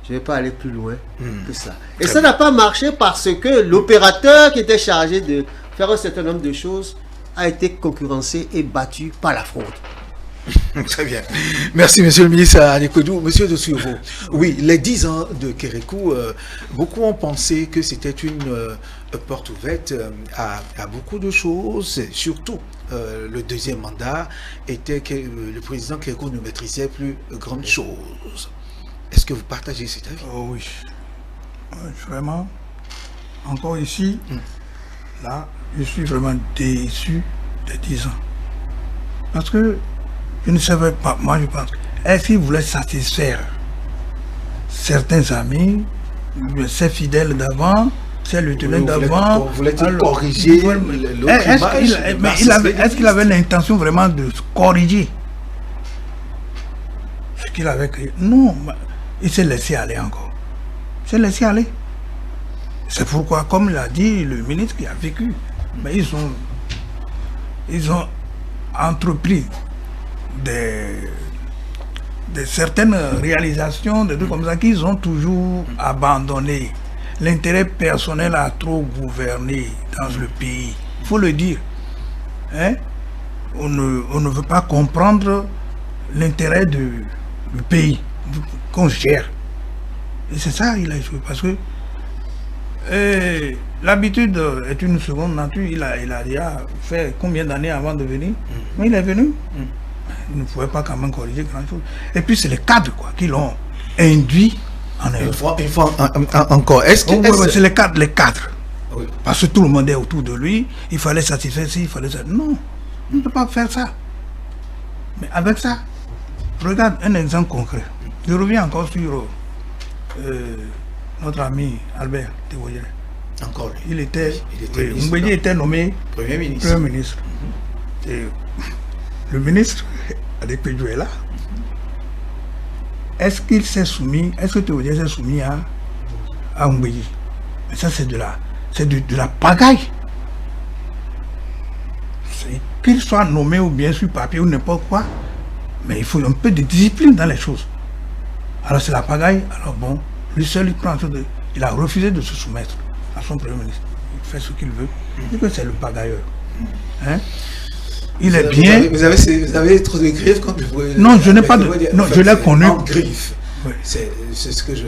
Je ne vais pas aller plus loin que ça. Et ça n'a pas marché parce que l'opérateur qui était chargé de faire un certain nombre de choses a été concurrencé et battu par la fraude. Très bien. Merci, monsieur le ministre Anekodou. Monsieur de Suvo, oui, les 10 ans de Kérékou, beaucoup ont pensé que c'était une porte ouverte à beaucoup de choses, surtout le deuxième mandat était que le président Kérékou ne maîtrisait plus grande chose. Est-ce que vous partagez cet avis? Oh oui. Vraiment, encore ici, là, je suis vraiment déçu des 10 ans. Parce que je ne savais pas, moi je pense, est-ce qu'il voulait satisfaire certains amis, ses fidèles d'avant, ses lieutenants d'avant? Voulait-il corriger l'autre image? Est-ce qu'il avait l'intention vraiment de corriger ce qu'il avait créé? Non, il s'est laissé aller encore. Il s'est laissé aller. C'est pourquoi, comme l'a dit le ministre qui a vécu, mais ils ont entrepris de certaines réalisations, des trucs comme ça, qu'ils ont toujours abandonné. L'intérêt personnel a trop gouverné dans le pays. Il faut le dire. Hein? On ne veut pas comprendre l'intérêt du pays qu'on gère. Et c'est ça qu'il a joué. Parce que l'habitude est une seconde nature. Il a déjà fait combien d'années avant de venir? Mais il est venu. Il ne pouvait pas quand même corriger grand chose. Et puis c'est les cadres quoi, qui l'ont induit en erreur. Il faut encore. C'est les cadres. Oui. Parce que tout le monde est autour de lui. Il fallait satisfaire ça, il fallait ça. Non, on ne peut pas faire ça. Mais avec ça, regarde un exemple concret. Je reviens encore sur notre ami Albert Théoyel. Encore lui. Il était nommé Premier ministre. Et le ministre Adepeju est là. Est-ce qu'il s'est soumis, est-ce que Théoyel s'est soumis à Ngbeji? Mais ça c'est de la pagaille. Qu'il soit nommé ou bien sur papier ou n'importe quoi, mais il faut un peu de discipline dans les choses. Alors c'est la pagaille, alors bon, lui seul il a refusé de se soumettre à son premier ministre. Il fait ce qu'il veut. Il dit que c'est le pagailleur. Hein? Il est bien. Vous avez trop de griffes quand vous voyez. Non, je n'ai pas de. Non, je l'ai connu. Oui. C'est ce que j'ai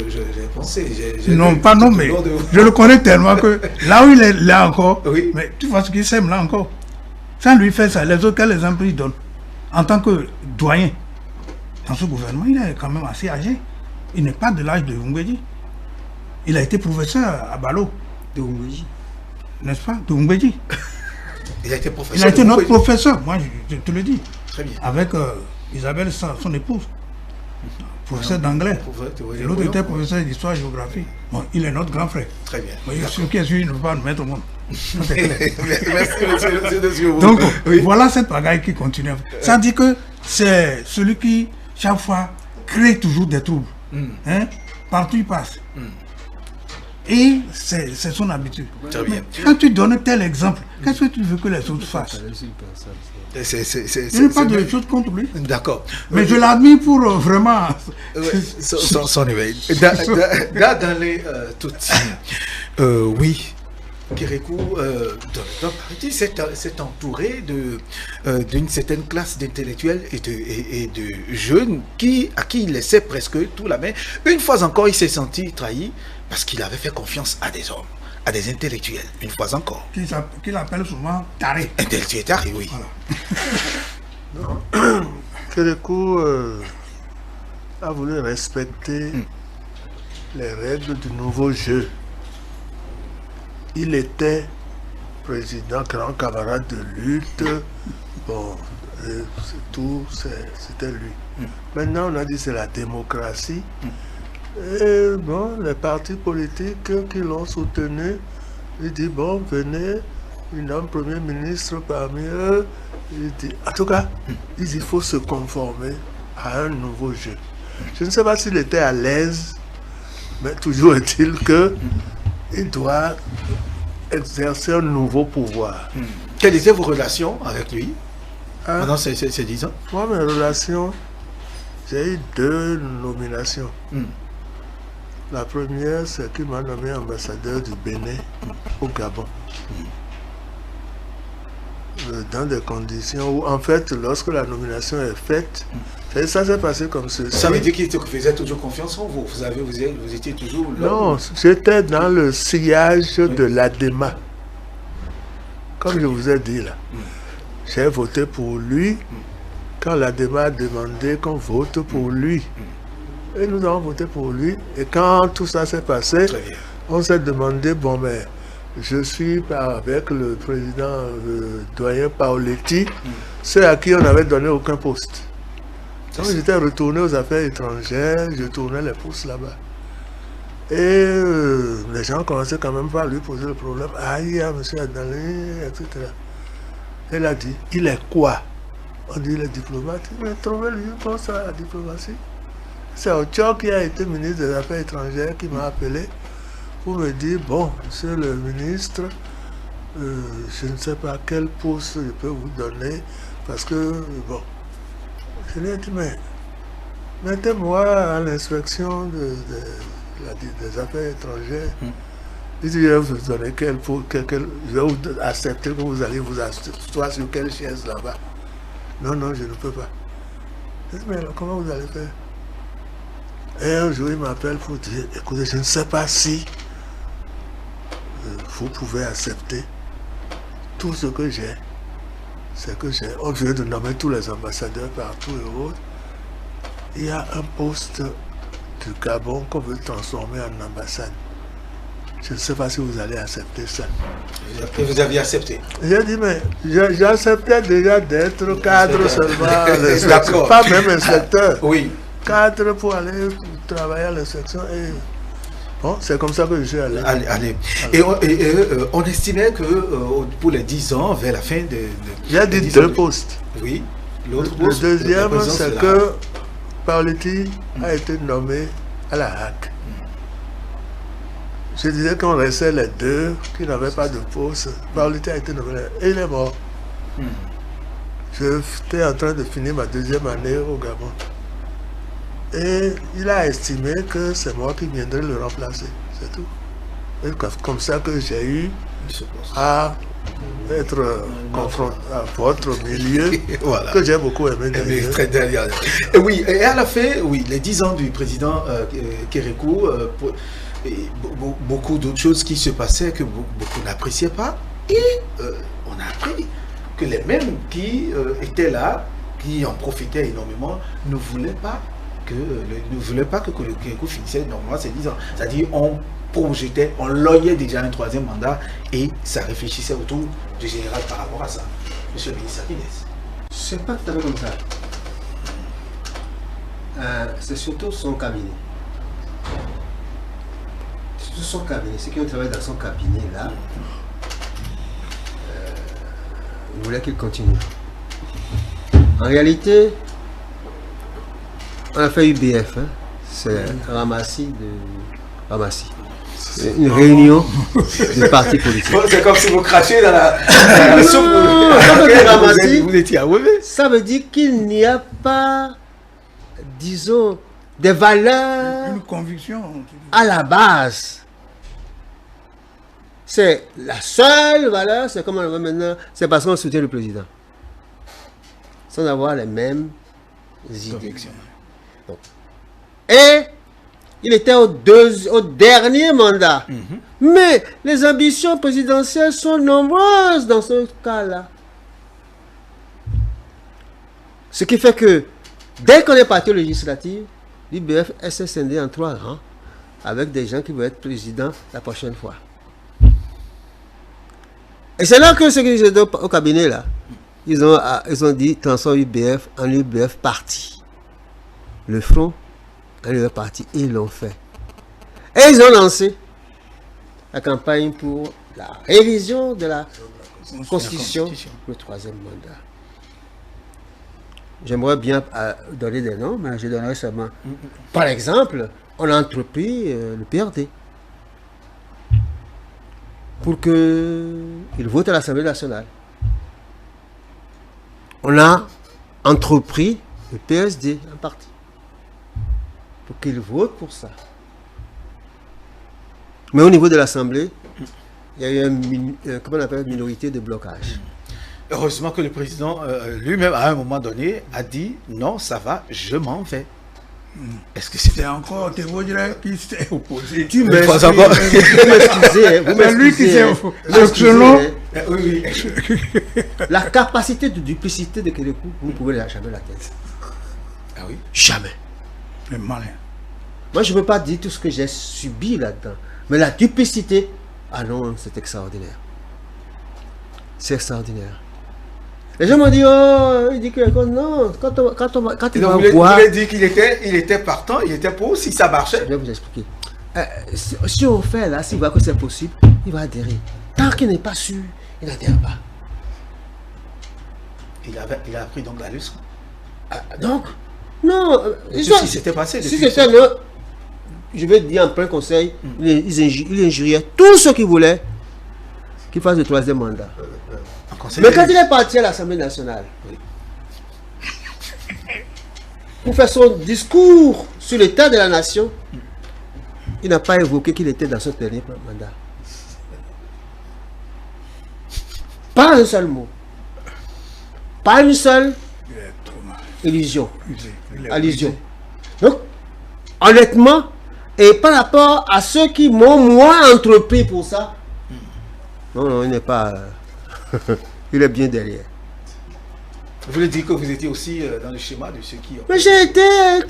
pensé. Non, pas non, mais je le connais tellement que là où il est là encore, Oui. mais tu vois ce qu'il sème là encore. Sans lui faire ça, les autres, quel exemple il donne? En tant que doyen, dans ce gouvernement, il est quand même assez âgé. Il n'est pas de l'âge de Ngweji. Il a été professeur à Balo. De Ngweji. N'est-ce pas? De Ngweji. Il a été professeur. Il a été notre professeur, moi je te le dis. Très bien. Avec Isabelle, son épouse. Professeur d'anglais. Et l'autre était professeur d'histoire-géographie. Bon, il est notre grand frère. Très bien. Ce qui est sûr, il ne peut pas nous mettre au monde. Ça, c'est clair. Merci, monsieur. Donc, oui. voilà cette bagaille qui continue. Ça dit que c'est celui qui, chaque fois, crée toujours des troubles. Hein? Partout il passe. Et c'est son habitude. Très bien. Mais quand tu donnes tel exemple, qu'est-ce que tu veux que les autres fassent? Je Je n'ai pas de choses contre lui. D'accord. Mais je l'admire pour vraiment... Son éveil. Dans les toutes. Oui. Kérékou, dans partie, s'est entouré d'une certaine classe d'intellectuels et de jeunes à qui il laissait presque tout la main. Une fois encore, il s'est senti trahi parce qu'il avait fait confiance à des hommes, à des intellectuels, une fois encore. Qu'il appelle souvent taré. Intellectuel taré, oui. Voilà. Kérékou a voulu respecter les règles du nouveau jeu. Il était président, grand camarade de lutte. Bon, c'est tout, c'était lui. Maintenant, on a dit c'est la démocratie. Et bon, les partis politiques qui l'ont soutenu, il dit bon, venez, il nomme Premier ministre parmi eux. Il dit, en tout cas, il dit, il faut se conformer à un nouveau jeu. Je ne sais pas s'il était à l'aise, mais toujours est-il que il doit exercer un nouveau pouvoir. Quelles étaient vos relations avec lui pendant ces 10 ans? Moi, mes relations, j'ai eu 2 nominations. La première, c'est qu'il m'a nommé ambassadeur du Bénin au Gabon. Dans des conditions où, en fait, lorsque la nomination est faite, ça s'est passé comme ceci. Ça veut dire qu'il faisait toujours confiance en vous. Vous étiez toujours là. Non, j'étais dans le sillage de l'ADEMA. Comme je vous ai dit là. J'ai voté pour lui quand l'ADEMA a demandé qu'on vote pour lui. Et nous avons voté pour lui. Et quand tout ça s'est passé, on s'est demandé, bon, mais je suis avec le président doyen Paoletti, ceux à qui on n'avait donné aucun poste. Donc j'étais retourné aux affaires étrangères, je tournais les pouces là-bas. Et les gens commençaient quand même par lui poser le problème. Ah, il y a M. Adalé, etc. Elle a dit, il est quoi? On dit, il est diplomate. Mais trouvez-lui un poste à la diplomatie. C'est Ocho qui a été ministre des Affaires étrangères qui m'a appelé pour me dire, bon, monsieur le ministre, je ne sais pas quel poste je peux vous donner, parce que, bon, je lui ai dit, mais mettez-moi à l'inspection des affaires étrangères. Il dit, je vais vous donner je vais vous accepter que vous allez vous asseoir sur quelle chaise là-bas. Non, non, je ne peux pas. Je dis, mais alors, comment vous allez faire? Et un jour, il m'appelle pour dire, écoutez, je ne sais pas si vous pouvez accepter tout ce que j'ai. C'est que on vient de nommer tous les ambassadeurs partout et autres. Il y a un poste du Gabon qu'on veut transformer en ambassade. Je ne sais pas si vous allez accepter ça. Et vous aviez accepté? J'ai dit, mais j'acceptais déjà d'être cadre seulement. D'accord. Pas même inspecteur. Oui. Cadre pour aller travailler à l'inspection. Et bon, c'est comme ça que je suis allé. Allez. Et on estimait que pour les 10 ans, vers la fin de... J'ai dit 2 postes. Oui. Le deuxième, c'est que Paoletti a été nommé à la HAC. Je disais qu'on restait les 2 qui n'avaient pas de poste. Paoletti a été nommé et il est mort. J'étais en train de finir ma 2e année au Gabon. Et il a estimé que c'est moi qui viendrais le remplacer. C'est tout. Et comme ça que j'ai eu à être confronté à votre milieu, Voilà. que j'ai beaucoup aimé Mais d'ailleurs. très derrière. Et oui, et à la fin, oui, les 10 ans du président Kérékou, beaucoup d'autres choses qui se passaient que beaucoup n'appréciaient pas. Et on a appris que les mêmes qui étaient là, qui en profitaient énormément, ne voulaient pas que le Kérékou finissait normalement ses 10 ans. C'est-à-dire, on projetait, on loyait déjà un 3e mandat et ça réfléchissait autour du général par rapport à ça. Monsieur le ministre Aquiles. C'est pas tout à fait comme ça. C'est surtout son cabinet. Surtout son cabinet. Ceux qui ont travaillé dans son cabinet là, ils voulaient qu'il continue. En réalité, on a fait UBF. Hein. C'est Ramassi de Ramassi. Une réunion de partis politiques. C'est comme si vous crachez dans la soupe. Vous étiez à Wébé. Ça veut dire qu'il n'y a pas, disons, des valeurs Une conviction. à la base. C'est la seule valeur, c'est comme on le voit maintenant, c'est parce qu'on soutient le président. Sans avoir les mêmes idées. Donc, et il était au dernier mandat. Mais les ambitions présidentielles sont nombreuses dans ce cas-là. Ce qui fait que, dès qu'on est parti aux législatives, l'UBF s'est scindé en 3 rangs, avec des gens qui veulent être président la prochaine fois. Et c'est là que ceux qui étaient au cabinet, là, ils ont dit transforme UBF en UBF parti. Le front en UBF parti, et ils l'ont fait. Et ils ont lancé la campagne pour la révision de la Constitution, le 3e mandat. J'aimerais bien donner des noms, mais je donnerai seulement. Par exemple, on a entrepris le PRD pour qu'il vote à l'Assemblée nationale. On a entrepris le PSD, un parti, pour qu'il vote pour ça. Mais au niveau de l'Assemblée, il y a eu une minorité de blocage. Heureusement que le président lui-même, à un moment donné, a dit non, ça va, je m'en vais. Est-ce que C'est encore Théodore qui s'est opposé. Tu Mais pas m'excuses, encore. vous m'excusez, vous C'est lui qui s'est m'excusez, opposé. Selon Oui. la capacité de duplicité de Kérékou, vous ne pouvez jamais la tête. Ah oui. Jamais. le malin. Moi, je ne veux pas dire tout ce que j'ai subi là-dedans. Mais la duplicité, ah non, c'est extraordinaire. C'est extraordinaire. Les gens m'ont dit, oh, il dit que non, quand il va Vous voir... voulez dire qu'il était partant, il était pour, si ça marchait. Je vais vous expliquer. Si on fait là, s'il voit que c'est possible, il va adhérer. Tant qu'il n'est pas sûr, il n'adhère pas. Il a appris donc la leçon. Donc, non. Si c'était passé. Si c'était le... Je vais dire en plein conseil, il injuriait tous ceux qui voulaient qu'il fasse le troisième mandat. Mais quand il est parti à l'Assemblée nationale, pour faire son discours sur l'état de la nation, il n'a pas évoqué qu'il était dans son dernier mandat. Pas un seul mot. Pas une seule illusion. Allusion. Donc, honnêtement, et par rapport à ceux qui m'ont moi entrepris pour ça, non, il n'est pas... il est bien derrière. Vous voulez dire que vous étiez aussi dans le schéma de ceux qui... Mais j'ai été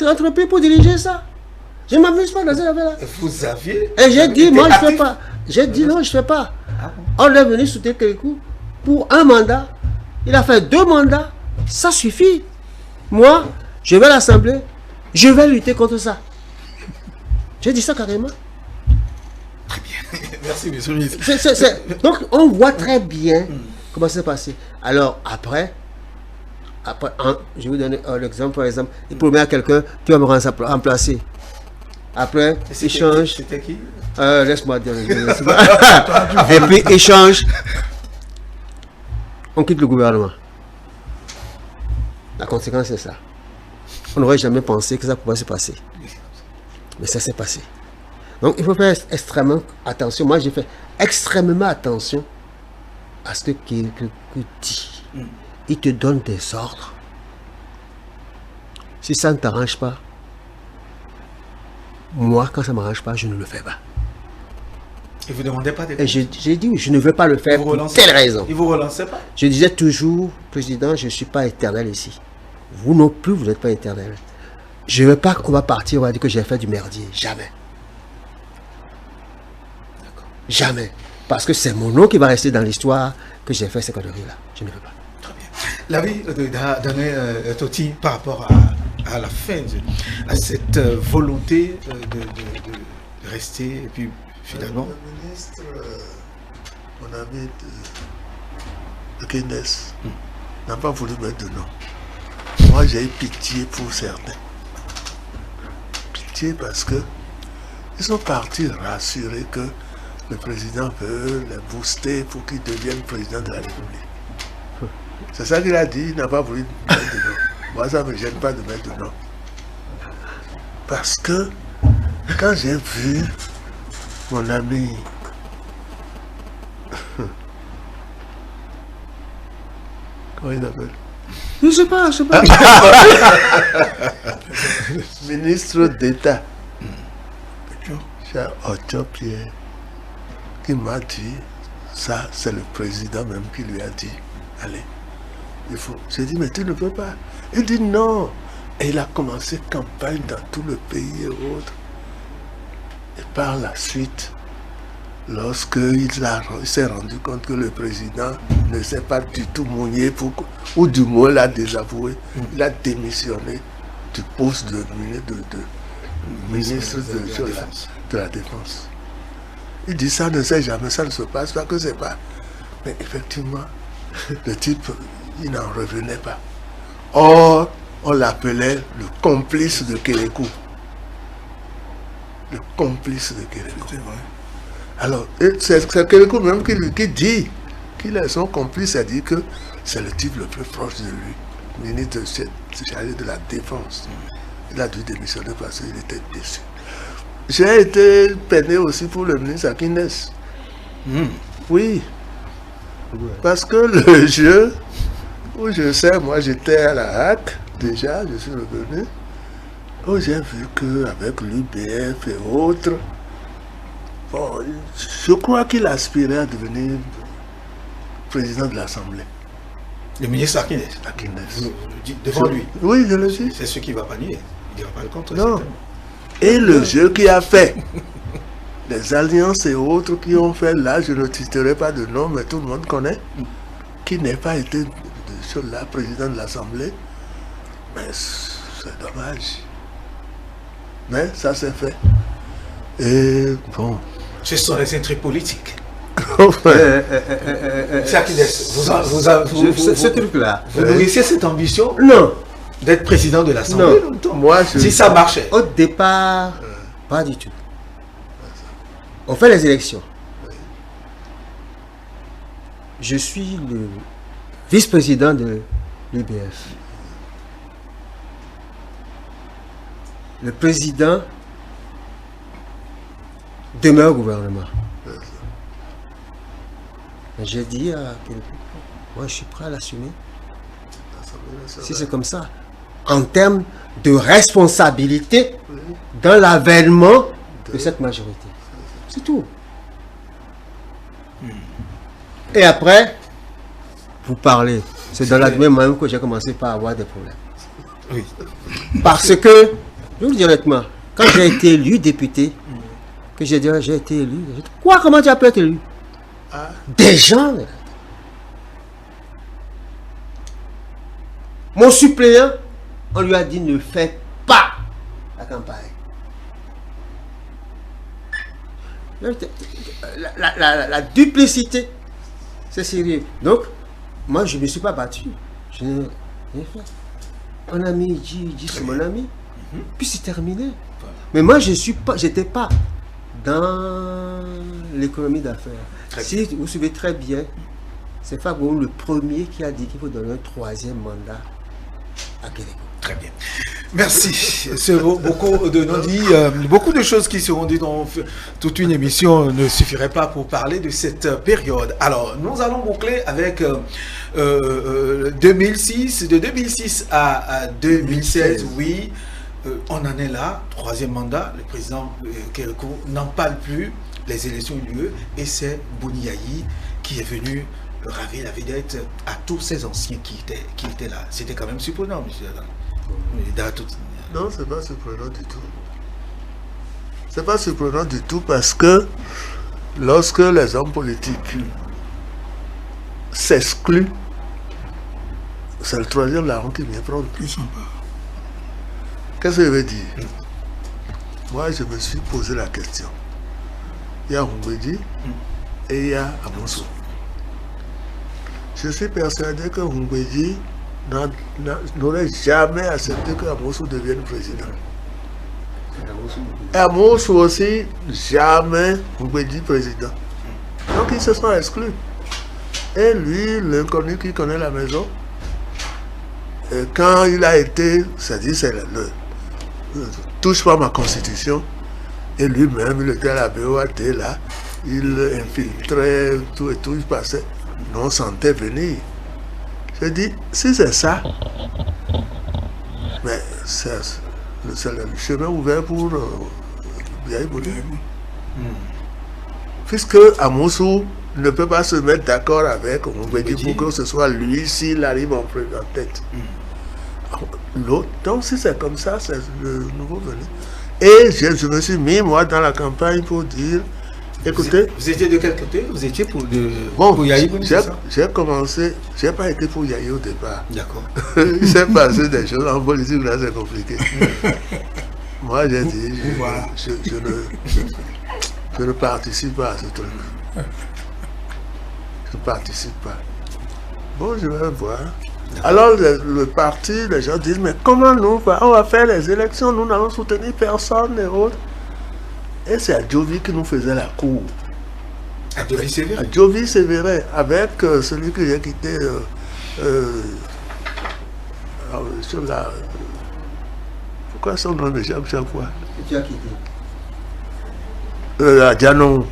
entrepris pour diriger ça. Je ne m'amuse pas dans cette affaire-là. Vous aviez... Et j'ai dit, moi je ne fais pas. J'ai dit non, je ne fais pas. On est venu soutenir Kérékou pour un mandat. Il a fait 2 mandats. Ça suffit. Moi, je vais à l'Assemblée. Je vais lutter contre ça. J'ai dit ça carrément. Très bien. Merci, monsieur le ministre. Donc, on voit très bien comment c'est passé. Alors, après, je vais vous donner un exemple, par exemple. Il promet à quelqu'un, tu vas me remplacer. Après, échange. C'était qui? Laisse-moi dire. Et puis, échange. On quitte le gouvernement. La conséquence, c'est ça. On n'aurait jamais pensé que ça pouvait se passer. Mais ça s'est passé. Donc, il faut faire extrêmement attention. Moi, j'ai fait extrêmement attention à ce que quelqu'un dit. Il te donne des ordres. Si ça ne t'arrange pas, moi, quand ça ne m'arrange pas, je ne le fais pas. Et vous ne demandez pas des Et j'ai dit, je ne veux pas le faire pour telle raison. Il vous relançait pas? Je disais toujours, président, je ne suis pas éternel ici. Vous non plus, vous n'êtes pas éternel. Je ne veux pas qu'on va partir, on va dire que j'ai fait du merdier. Jamais. Jamais. Parce que c'est mon nom qui va rester dans l'histoire que j'ai fait ces conneries-là. Je ne veux pas. Très bien. L'avis de Toti par rapport à la fin, à cette volonté de rester, et puis finalement... Le ministre, mon ami de Keynes, n'a pas voulu mettre de nom. Moi, j'ai eu pitié pour certains. Pitié parce que ils sont partis rassurés que le président veut les booster pour qu'ils deviennent président de la République. C'est ça qu'il a dit, il n'a pas voulu mettre de nom. Moi, ça ne me gêne pas de mettre de nom. Parce que quand j'ai vu mon ami comment il s'appelle? Je ne sais pas, je ne sais pas. Ministre d'État, cher Otto Pierre, qui m'a dit, ça c'est le président même qui lui a dit, allez, il faut. J'ai dit, mais tu ne peux pas. Il dit non. Et il a commencé campagne dans tout le pays et autres. Et par la suite, lorsqu'il s'est rendu compte que le président ne s'est pas du tout mouillé, ou du moins l'a désavoué, il a démissionné du poste de ministre de la Défense. Il dit ça ne sait jamais, ça ne se passe pas, que c'est pas. Mais effectivement, le type, il n'en revenait pas. Or, on l'appelait le complice de Kélékou. Le complice de Kélékou. C'est vrai. Alors, c'est Kélékou même qui dit qu'il est son complice, c'est-à-dire que c'est le type le plus proche de lui, ministre chargé de la Défense. Il a dû démissionner parce qu'il était déçu. J'ai été peiné aussi pour le ministre Akines. Oui. Parce que le jeu, où je sais, moi j'étais à la HAC, déjà, je suis revenu, où j'ai vu qu'avec l'UBF et autres, bon, je crois qu'il aspirait à devenir président de l'Assemblée. Le ministre Akines. Vous le dites devant lui. Oui, je le dis. C'est ce qui ne va pas nier. Il ne dira pas le contraire. Non. Et le jeu qui a fait, les alliances et autres qui ont fait là, je ne citerai pas de nom, mais tout le monde connaît, qui n'est pas été là, président de l'Assemblée. Mais c'est dommage. Mais ça s'est fait. Et bon. Ce sont les intrigues politiques. Enfin, C'est Akines. Ce truc-là. Vous nourrissez cette ambition Non. d'être président de l'Assemblée Non. longtemps. moi, Si ça marchait. Au départ, pas du tout. On fait les élections. Je suis le vice-président de l'UBF. Le président demeure au gouvernement. J'ai dit à quelqu'un, moi je suis prêt à l'assumer. Si c'est comme ça, en termes de responsabilité dans l'avènement de cette majorité. C'est tout. Et après, vous parlez. C'est dans la même même que j'ai commencé par avoir des problèmes. Oui. Parce que, je vous le dis honnêtement, quand j'ai été élu député, que j'ai dit, j'ai été élu, j'ai dit, quoi, comment tu as pu être élu? Des gens. Mon suppléant, on lui a dit, ne fais pas la campagne. La duplicité, c'est sérieux. Donc, moi, je ne me suis pas battu. Je n'ai rien fait. Un ami dit c'est mon ami. Puis c'est terminé. Mais moi, je n'étais pas dans l'économie d'affaires. Si vous suivez très bien, c'est Fagbon le premier qui a dit qu'il faut donner un troisième mandat à Kélékou. Très bien. Merci. C'est beaucoup de non-dits, beaucoup de choses qui seront dites dans toute une émission ne suffirait pas pour parler de cette période. Alors, nous allons boucler avec 2006, de 2006 à 2016, oui. On en est là, troisième mandat, le président Kérékou n'en parle plus, les élections ont lieu, et c'est Bouni Yayi qui est venu ravir la vedette à tous ces anciens qui étaient là. C'était quand même surprenant, monsieur Adam. Non, c'est pas surprenant du tout. C'est pas surprenant du tout parce que lorsque les hommes politiques s'excluent, c'est le troisième larron qui vient prendre. Qu'est-ce que je veux dire? Moi, je me suis posé la question. Il y a Hungwedi et il y a Amoso. Je suis persuadé que Hungwedi n'aurait jamais accepté que Amoso devienne président. Et Amoso aussi, jamais Hungwedi président. Donc ils se sont exclus. Et lui, l'inconnu qui connaît la maison, quand il a été, c'est-à-dire c'est le touche pas ma constitution, et lui-même, il était à la BOAT là, il infiltrait tout et tout, il passait, non, on sentait venir. Je dis, si c'est ça, mais c'est le chemin ouvert pour Yayi Boni. Puisque Amosou ne peut pas se mettre d'accord avec Hungwedi pour que ce soit lui s'il arrive en tête. L'autre, donc si c'est comme ça, c'est le nouveau venu. Et je me suis mis, moi, dans la campagne pour dire, écoutez... Vous étiez de quel côté? Vous étiez pour Yayi Boni, j'ai commencé, j'ai pas été pour Yayi au départ. D'accord. Il s'est passé des choses en politique, là c'est compliqué. Moi j'ai dit, je ne participe pas à ce truc. Je ne participe pas. Bon, je vais voir. Alors le parti, les gens disent, mais comment on va faire les élections, nous n'allons soutenir personne et autres. Et c'est Adjovi qui nous faisait la cour. Adjovi Sévéré. Adjovi Sévéré, avec celui que j'ai quitté, pourquoi son nom m'échappe chaque fois? Tu as quitté. Adjanon.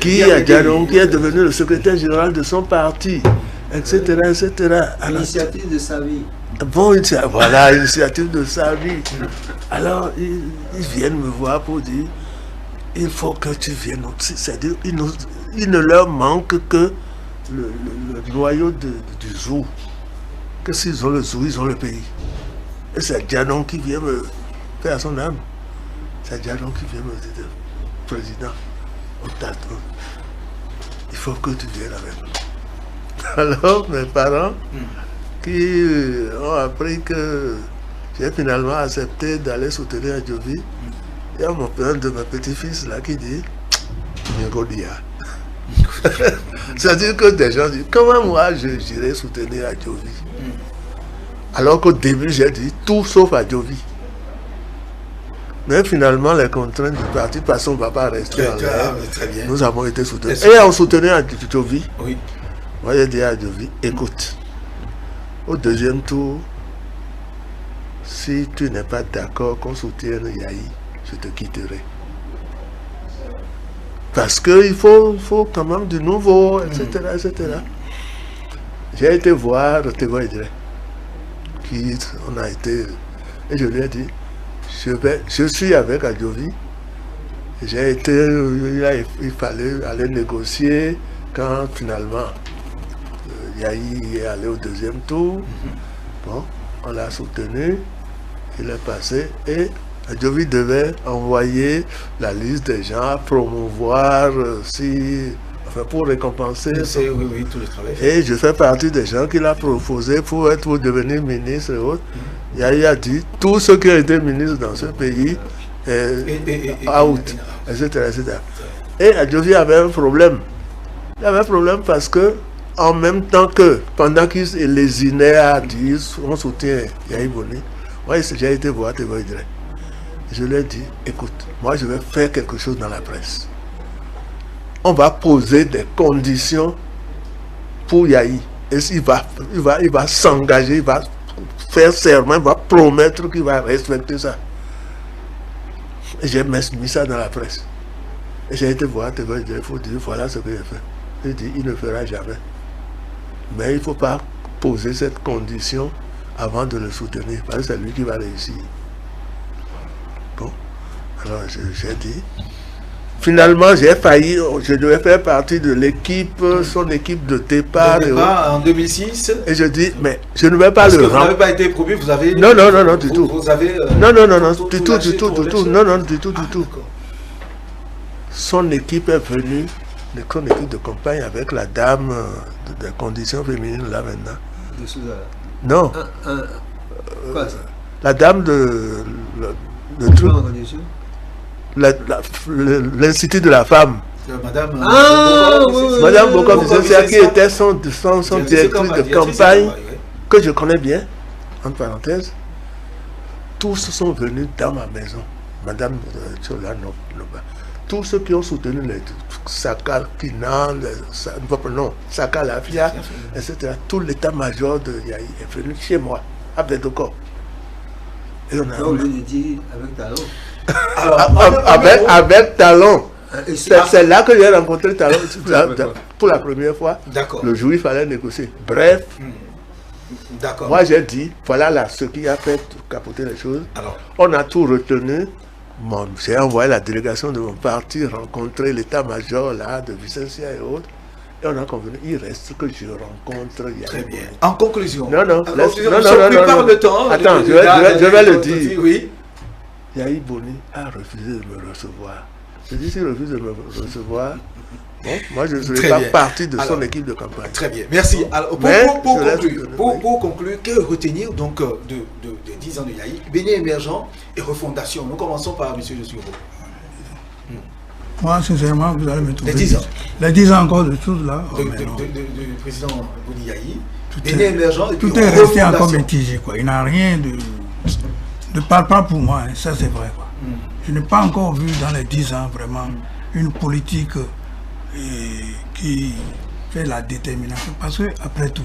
Qui est devenu le secrétaire général de son parti, etc. etc. Initiative de sa vie. Bon, voilà, initiative de sa vie. Alors, ils viennent me voir pour dire, il faut que tu viennes aussi. C'est-à-dire, il ne leur manque que le noyau du zoo. Que s'ils ont le zoo, ils ont le pays. Et c'est Adjanon qui vient me faire son âme. C'est Adjanon qui vient me dire, président, on t'attend. Il faut que tu viennes avec nous. Alors, mes parents, qui ont appris que j'ai finalement accepté d'aller soutenir Adjovi, il y a un de mes petits-fils là qui dit, Nyegodia. C'est-à-dire que des gens disent, comment moi j'irai soutenir Adjovi? Alors qu'au début, j'ai dit tout sauf Adjovi. Mais finalement, les contraintes du parti, parce qu'on ne va pas rester en l'air, nous avons été soutenus. Et on soutenait Adjovi. Oui. Moi, j'ai dit à Adjovi, écoute, au deuxième tour, si tu n'es pas d'accord qu'on soutienne Yayi, je te quitterai. Parce qu'il faut quand même du nouveau, etc. etc. J'ai été voir Tego Edre, qui on a été, et je lui ai dit, je suis avec Adjovi. J'ai été, il fallait aller négocier quand finalement Yayi est allé au deuxième tour. Bon, on l'a soutenu, il est passé et Adjovi devait envoyer la liste des gens à promouvoir pour récompenser tout le travail. Et je fais partie des gens qu'il a proposé pour devenir ministre et autres. Yayi a dit, tous ceux qui ont été ministres dans ce pays, out, etc., etc. Et Adjovi avait un problème. Il avait un problème parce que, en même temps que, pendant qu'il lésinait à dire, on soutient Yayi Boni, moi j'ai été voir Tego Edre. Je lui ai dit, écoute, moi je vais faire quelque chose dans la presse. On va poser des conditions pour Yayi. Et il va s'engager, il va faire serment, il va promettre qu'il va respecter ça. Et j'ai mis ça dans la presse. Et j'ai été voir, il faut dire, voilà ce que j'ai fait. Il dit, il ne fera jamais. Mais il ne faut pas poser cette condition avant de le soutenir, parce que c'est lui qui va réussir. Bon, alors j'ai dit, finalement j'ai failli, je devais faire partie de l'équipe, son équipe de départ. En 2006. Et je dis, mais je ne vais pas Parce le que vous n'avez pas été promu, vous avez... Non, du tout. Vous avez... Non, du tout. Non, du tout. Son équipe est venue, son équipe de campagne avec la dame des conditions féminines là maintenant. De Sousa. Non. Quoi ça? La dame de truc. L'Institut de la femme. Madame... Madame Bokov, c'est elle qui était son directrice de campagne, que je connais bien, entre parenthèses. Tous sont venus dans ma maison. Madame Chola Noba. Tous ceux qui ont soutenu les Saka Kina, Saka Lafia, etc. Tout l'état-major de Yahi est venu chez moi, à Bedoko. Et on a... Au lieu de dire avec talent. Avec talent. C'est là que j'ai rencontré talent pour la première fois. Le jour où il fallait négocier. Bref. Moi j'ai dit, voilà là, ce qui a fait capoter les choses. Alors, on a tout retenu. J'ai envoyé la délégation de mon parti rencontrer l'état-major là de Vicencia et autres. Et on a convenu, il reste que je rencontre Yahi. Très bien. En conclusion. Non. Attends, je vais le dire. Oui. Yahi Boni a refusé de me recevoir. Je dis, s'il refuse de me recevoir, bon, moi je ne serai pas partie de son équipe de campagne. Très bien, merci. Alors, pour conclure, que retenir donc de 10 ans de Yahi, Bénin émergent et refondation? Nous commençons par M. de Sureau. Moi, sincèrement, vous allez me trouver. Les 10 ans. Les 10 ans encore de choses là. Du président Boni Yahi, Bénin émergent et puis tout est resté encore mitigé, quoi. Il n'a rien de... Ne parle pas pour moi, hein. Ça c'est vrai, quoi. Je n'ai pas encore vu dans les 10 ans vraiment une politique qui fait la détermination. Parce que, après tout,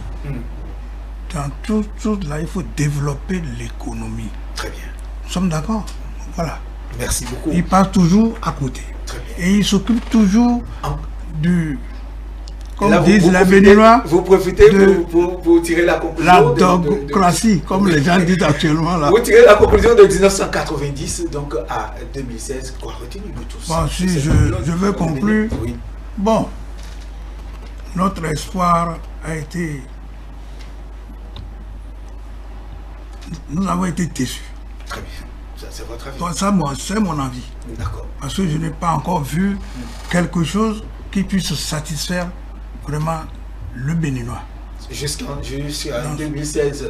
dans tout là, il faut développer l'économie. Très bien. Nous sommes d'accord? Voilà. Merci beaucoup. Il passe toujours à côté. Très bien. Et il s'occupe toujours du... Comme là, disent les Béninois, vous profitez pour tirer la conclusion. La dogocratie, comme les gens disent actuellement. Là. Vous tirez la conclusion de 1990 donc à 2016. Quoi retenir de tout ça? Bon, si je veux conclure, oui. Bon, notre espoir a été... Nous avons été déçus. Très bien. C'est votre avis? Donc, ça, c'est mon avis. D'accord. Parce que je n'ai pas encore vu quelque chose qui puisse satisfaire vraiment le Béninois. Jusqu'à 2016.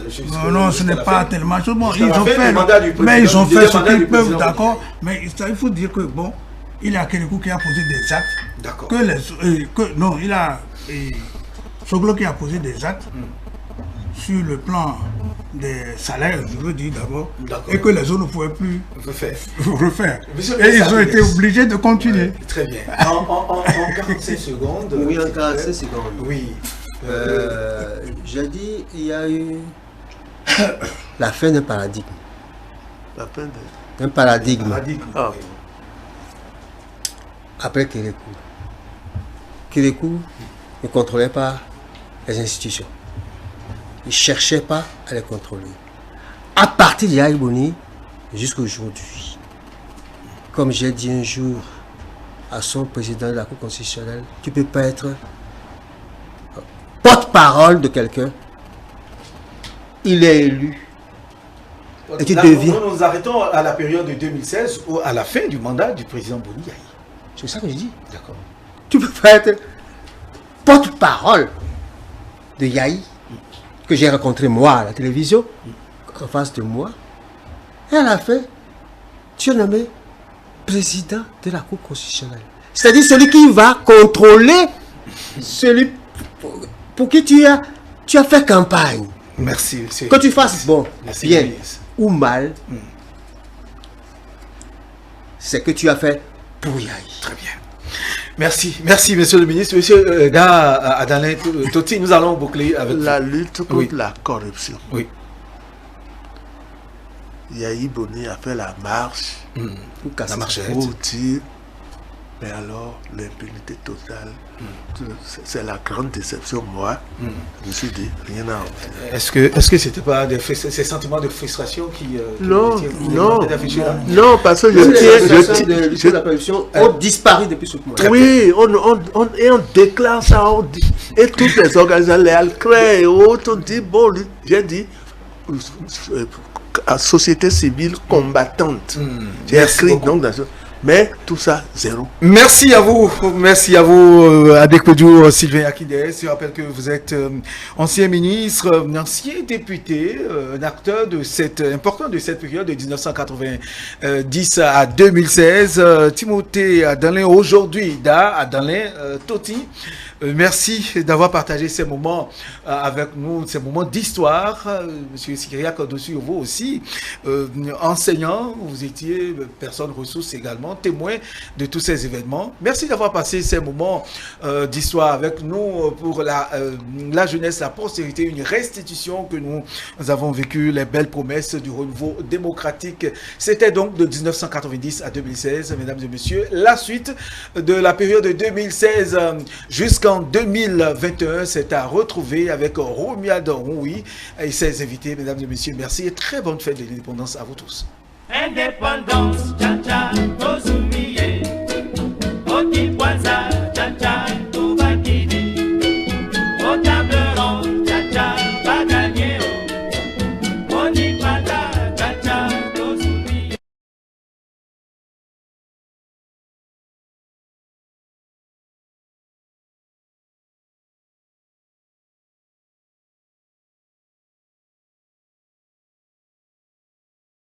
Non, ce n'est pas tellement chose. Bon, ils ont fait, mais ils ont fait ce qu'ils peuvent, d'accord. Mais il faut dire que, bon, il y a quelqu'un qui a posé des actes. D'accord. Non, il a... Soglo qui a posé des actes sur le plan des salaires, je veux dire d'abord, et que les autres ne pouvaient plus refaire. Et ils ont été obligés de continuer. Ouais, très bien. En 45 secondes. Oui, en 45 secondes. Oui. J'ai dit, il y a eu la fin d'un paradigme. La fin d'un paradigme. Ah. Après Kérékou. Kérékou ne contrôlait pas les institutions. Il ne cherchait pas à les contrôler. À partir de Yahi Boni jusqu'à aujourd'hui, comme j'ai dit un jour à son président de la Cour constitutionnelle, tu ne peux pas être porte-parole de quelqu'un. Il est élu. Et tu deviens... Nous nous arrêtons à la période de 2016 ou à la fin du mandat du président Boni Yahi. C'est ça que je dis. D'accord. Tu ne peux pas être porte-parole de Yahi, que j'ai rencontré moi à la télévision, en face de moi. Et à la fin, tu es nommé président de la Cour constitutionnelle. C'est-à-dire celui qui va contrôler celui pour qui tu as fait campagne. Merci, monsieur. Que tu fasses bon, merci, bien ou mal, c'est que tu as fait pour Yahi. Très bien. Merci, merci monsieur le ministre. Monsieur Adalin Toti, nous allons boucler avec la lutte contre la corruption. Oui. Yahi Boni a fait la marche La marchette. pour dire, mais alors l'impunité totale, c'est la grande déception. Moi, je me suis dit, rien à en faire. Est-ce que c'était pas ces sentiments de frustration qui Non, qui non, étaient affichés là? non, parce que Les je de la corruption ont disparu depuis ce moment. oui, on déclare ça, et toutes les organisations, les Alcré et autres, on dit, bon, j'ai dit, à société civile combattante. J'ai Merci écrit beaucoup. donc dans ce... Mais tout ça, zéro. Merci à vous, Adekwedu Sylvain Akides. Je rappelle que vous êtes ancien ministre, ancien député, un acteur important de cette période de 1990 à 2016. Timothée Adanlin, aujourd'hui, Adanlin Toti. Merci d'avoir partagé ces moments avec nous, ces moments d'histoire. Monsieur Sikiriak Dosu, vous aussi, enseignant, vous étiez personne ressource également, témoin de tous ces événements. Merci d'avoir passé ces moments d'histoire avec nous pour la jeunesse, la postérité, une restitution que nous avons vécu, les belles promesses du renouveau démocratique. C'était donc de 1990 à 2016, mesdames et messieurs. La suite de la période de 2016 jusqu'en 2021, c'est à retrouver avec Romia Doroui et ses invités, mesdames et messieurs. Merci et très bonne fête de l'indépendance à vous tous. Indépendance, tcha tcha, Ozumi.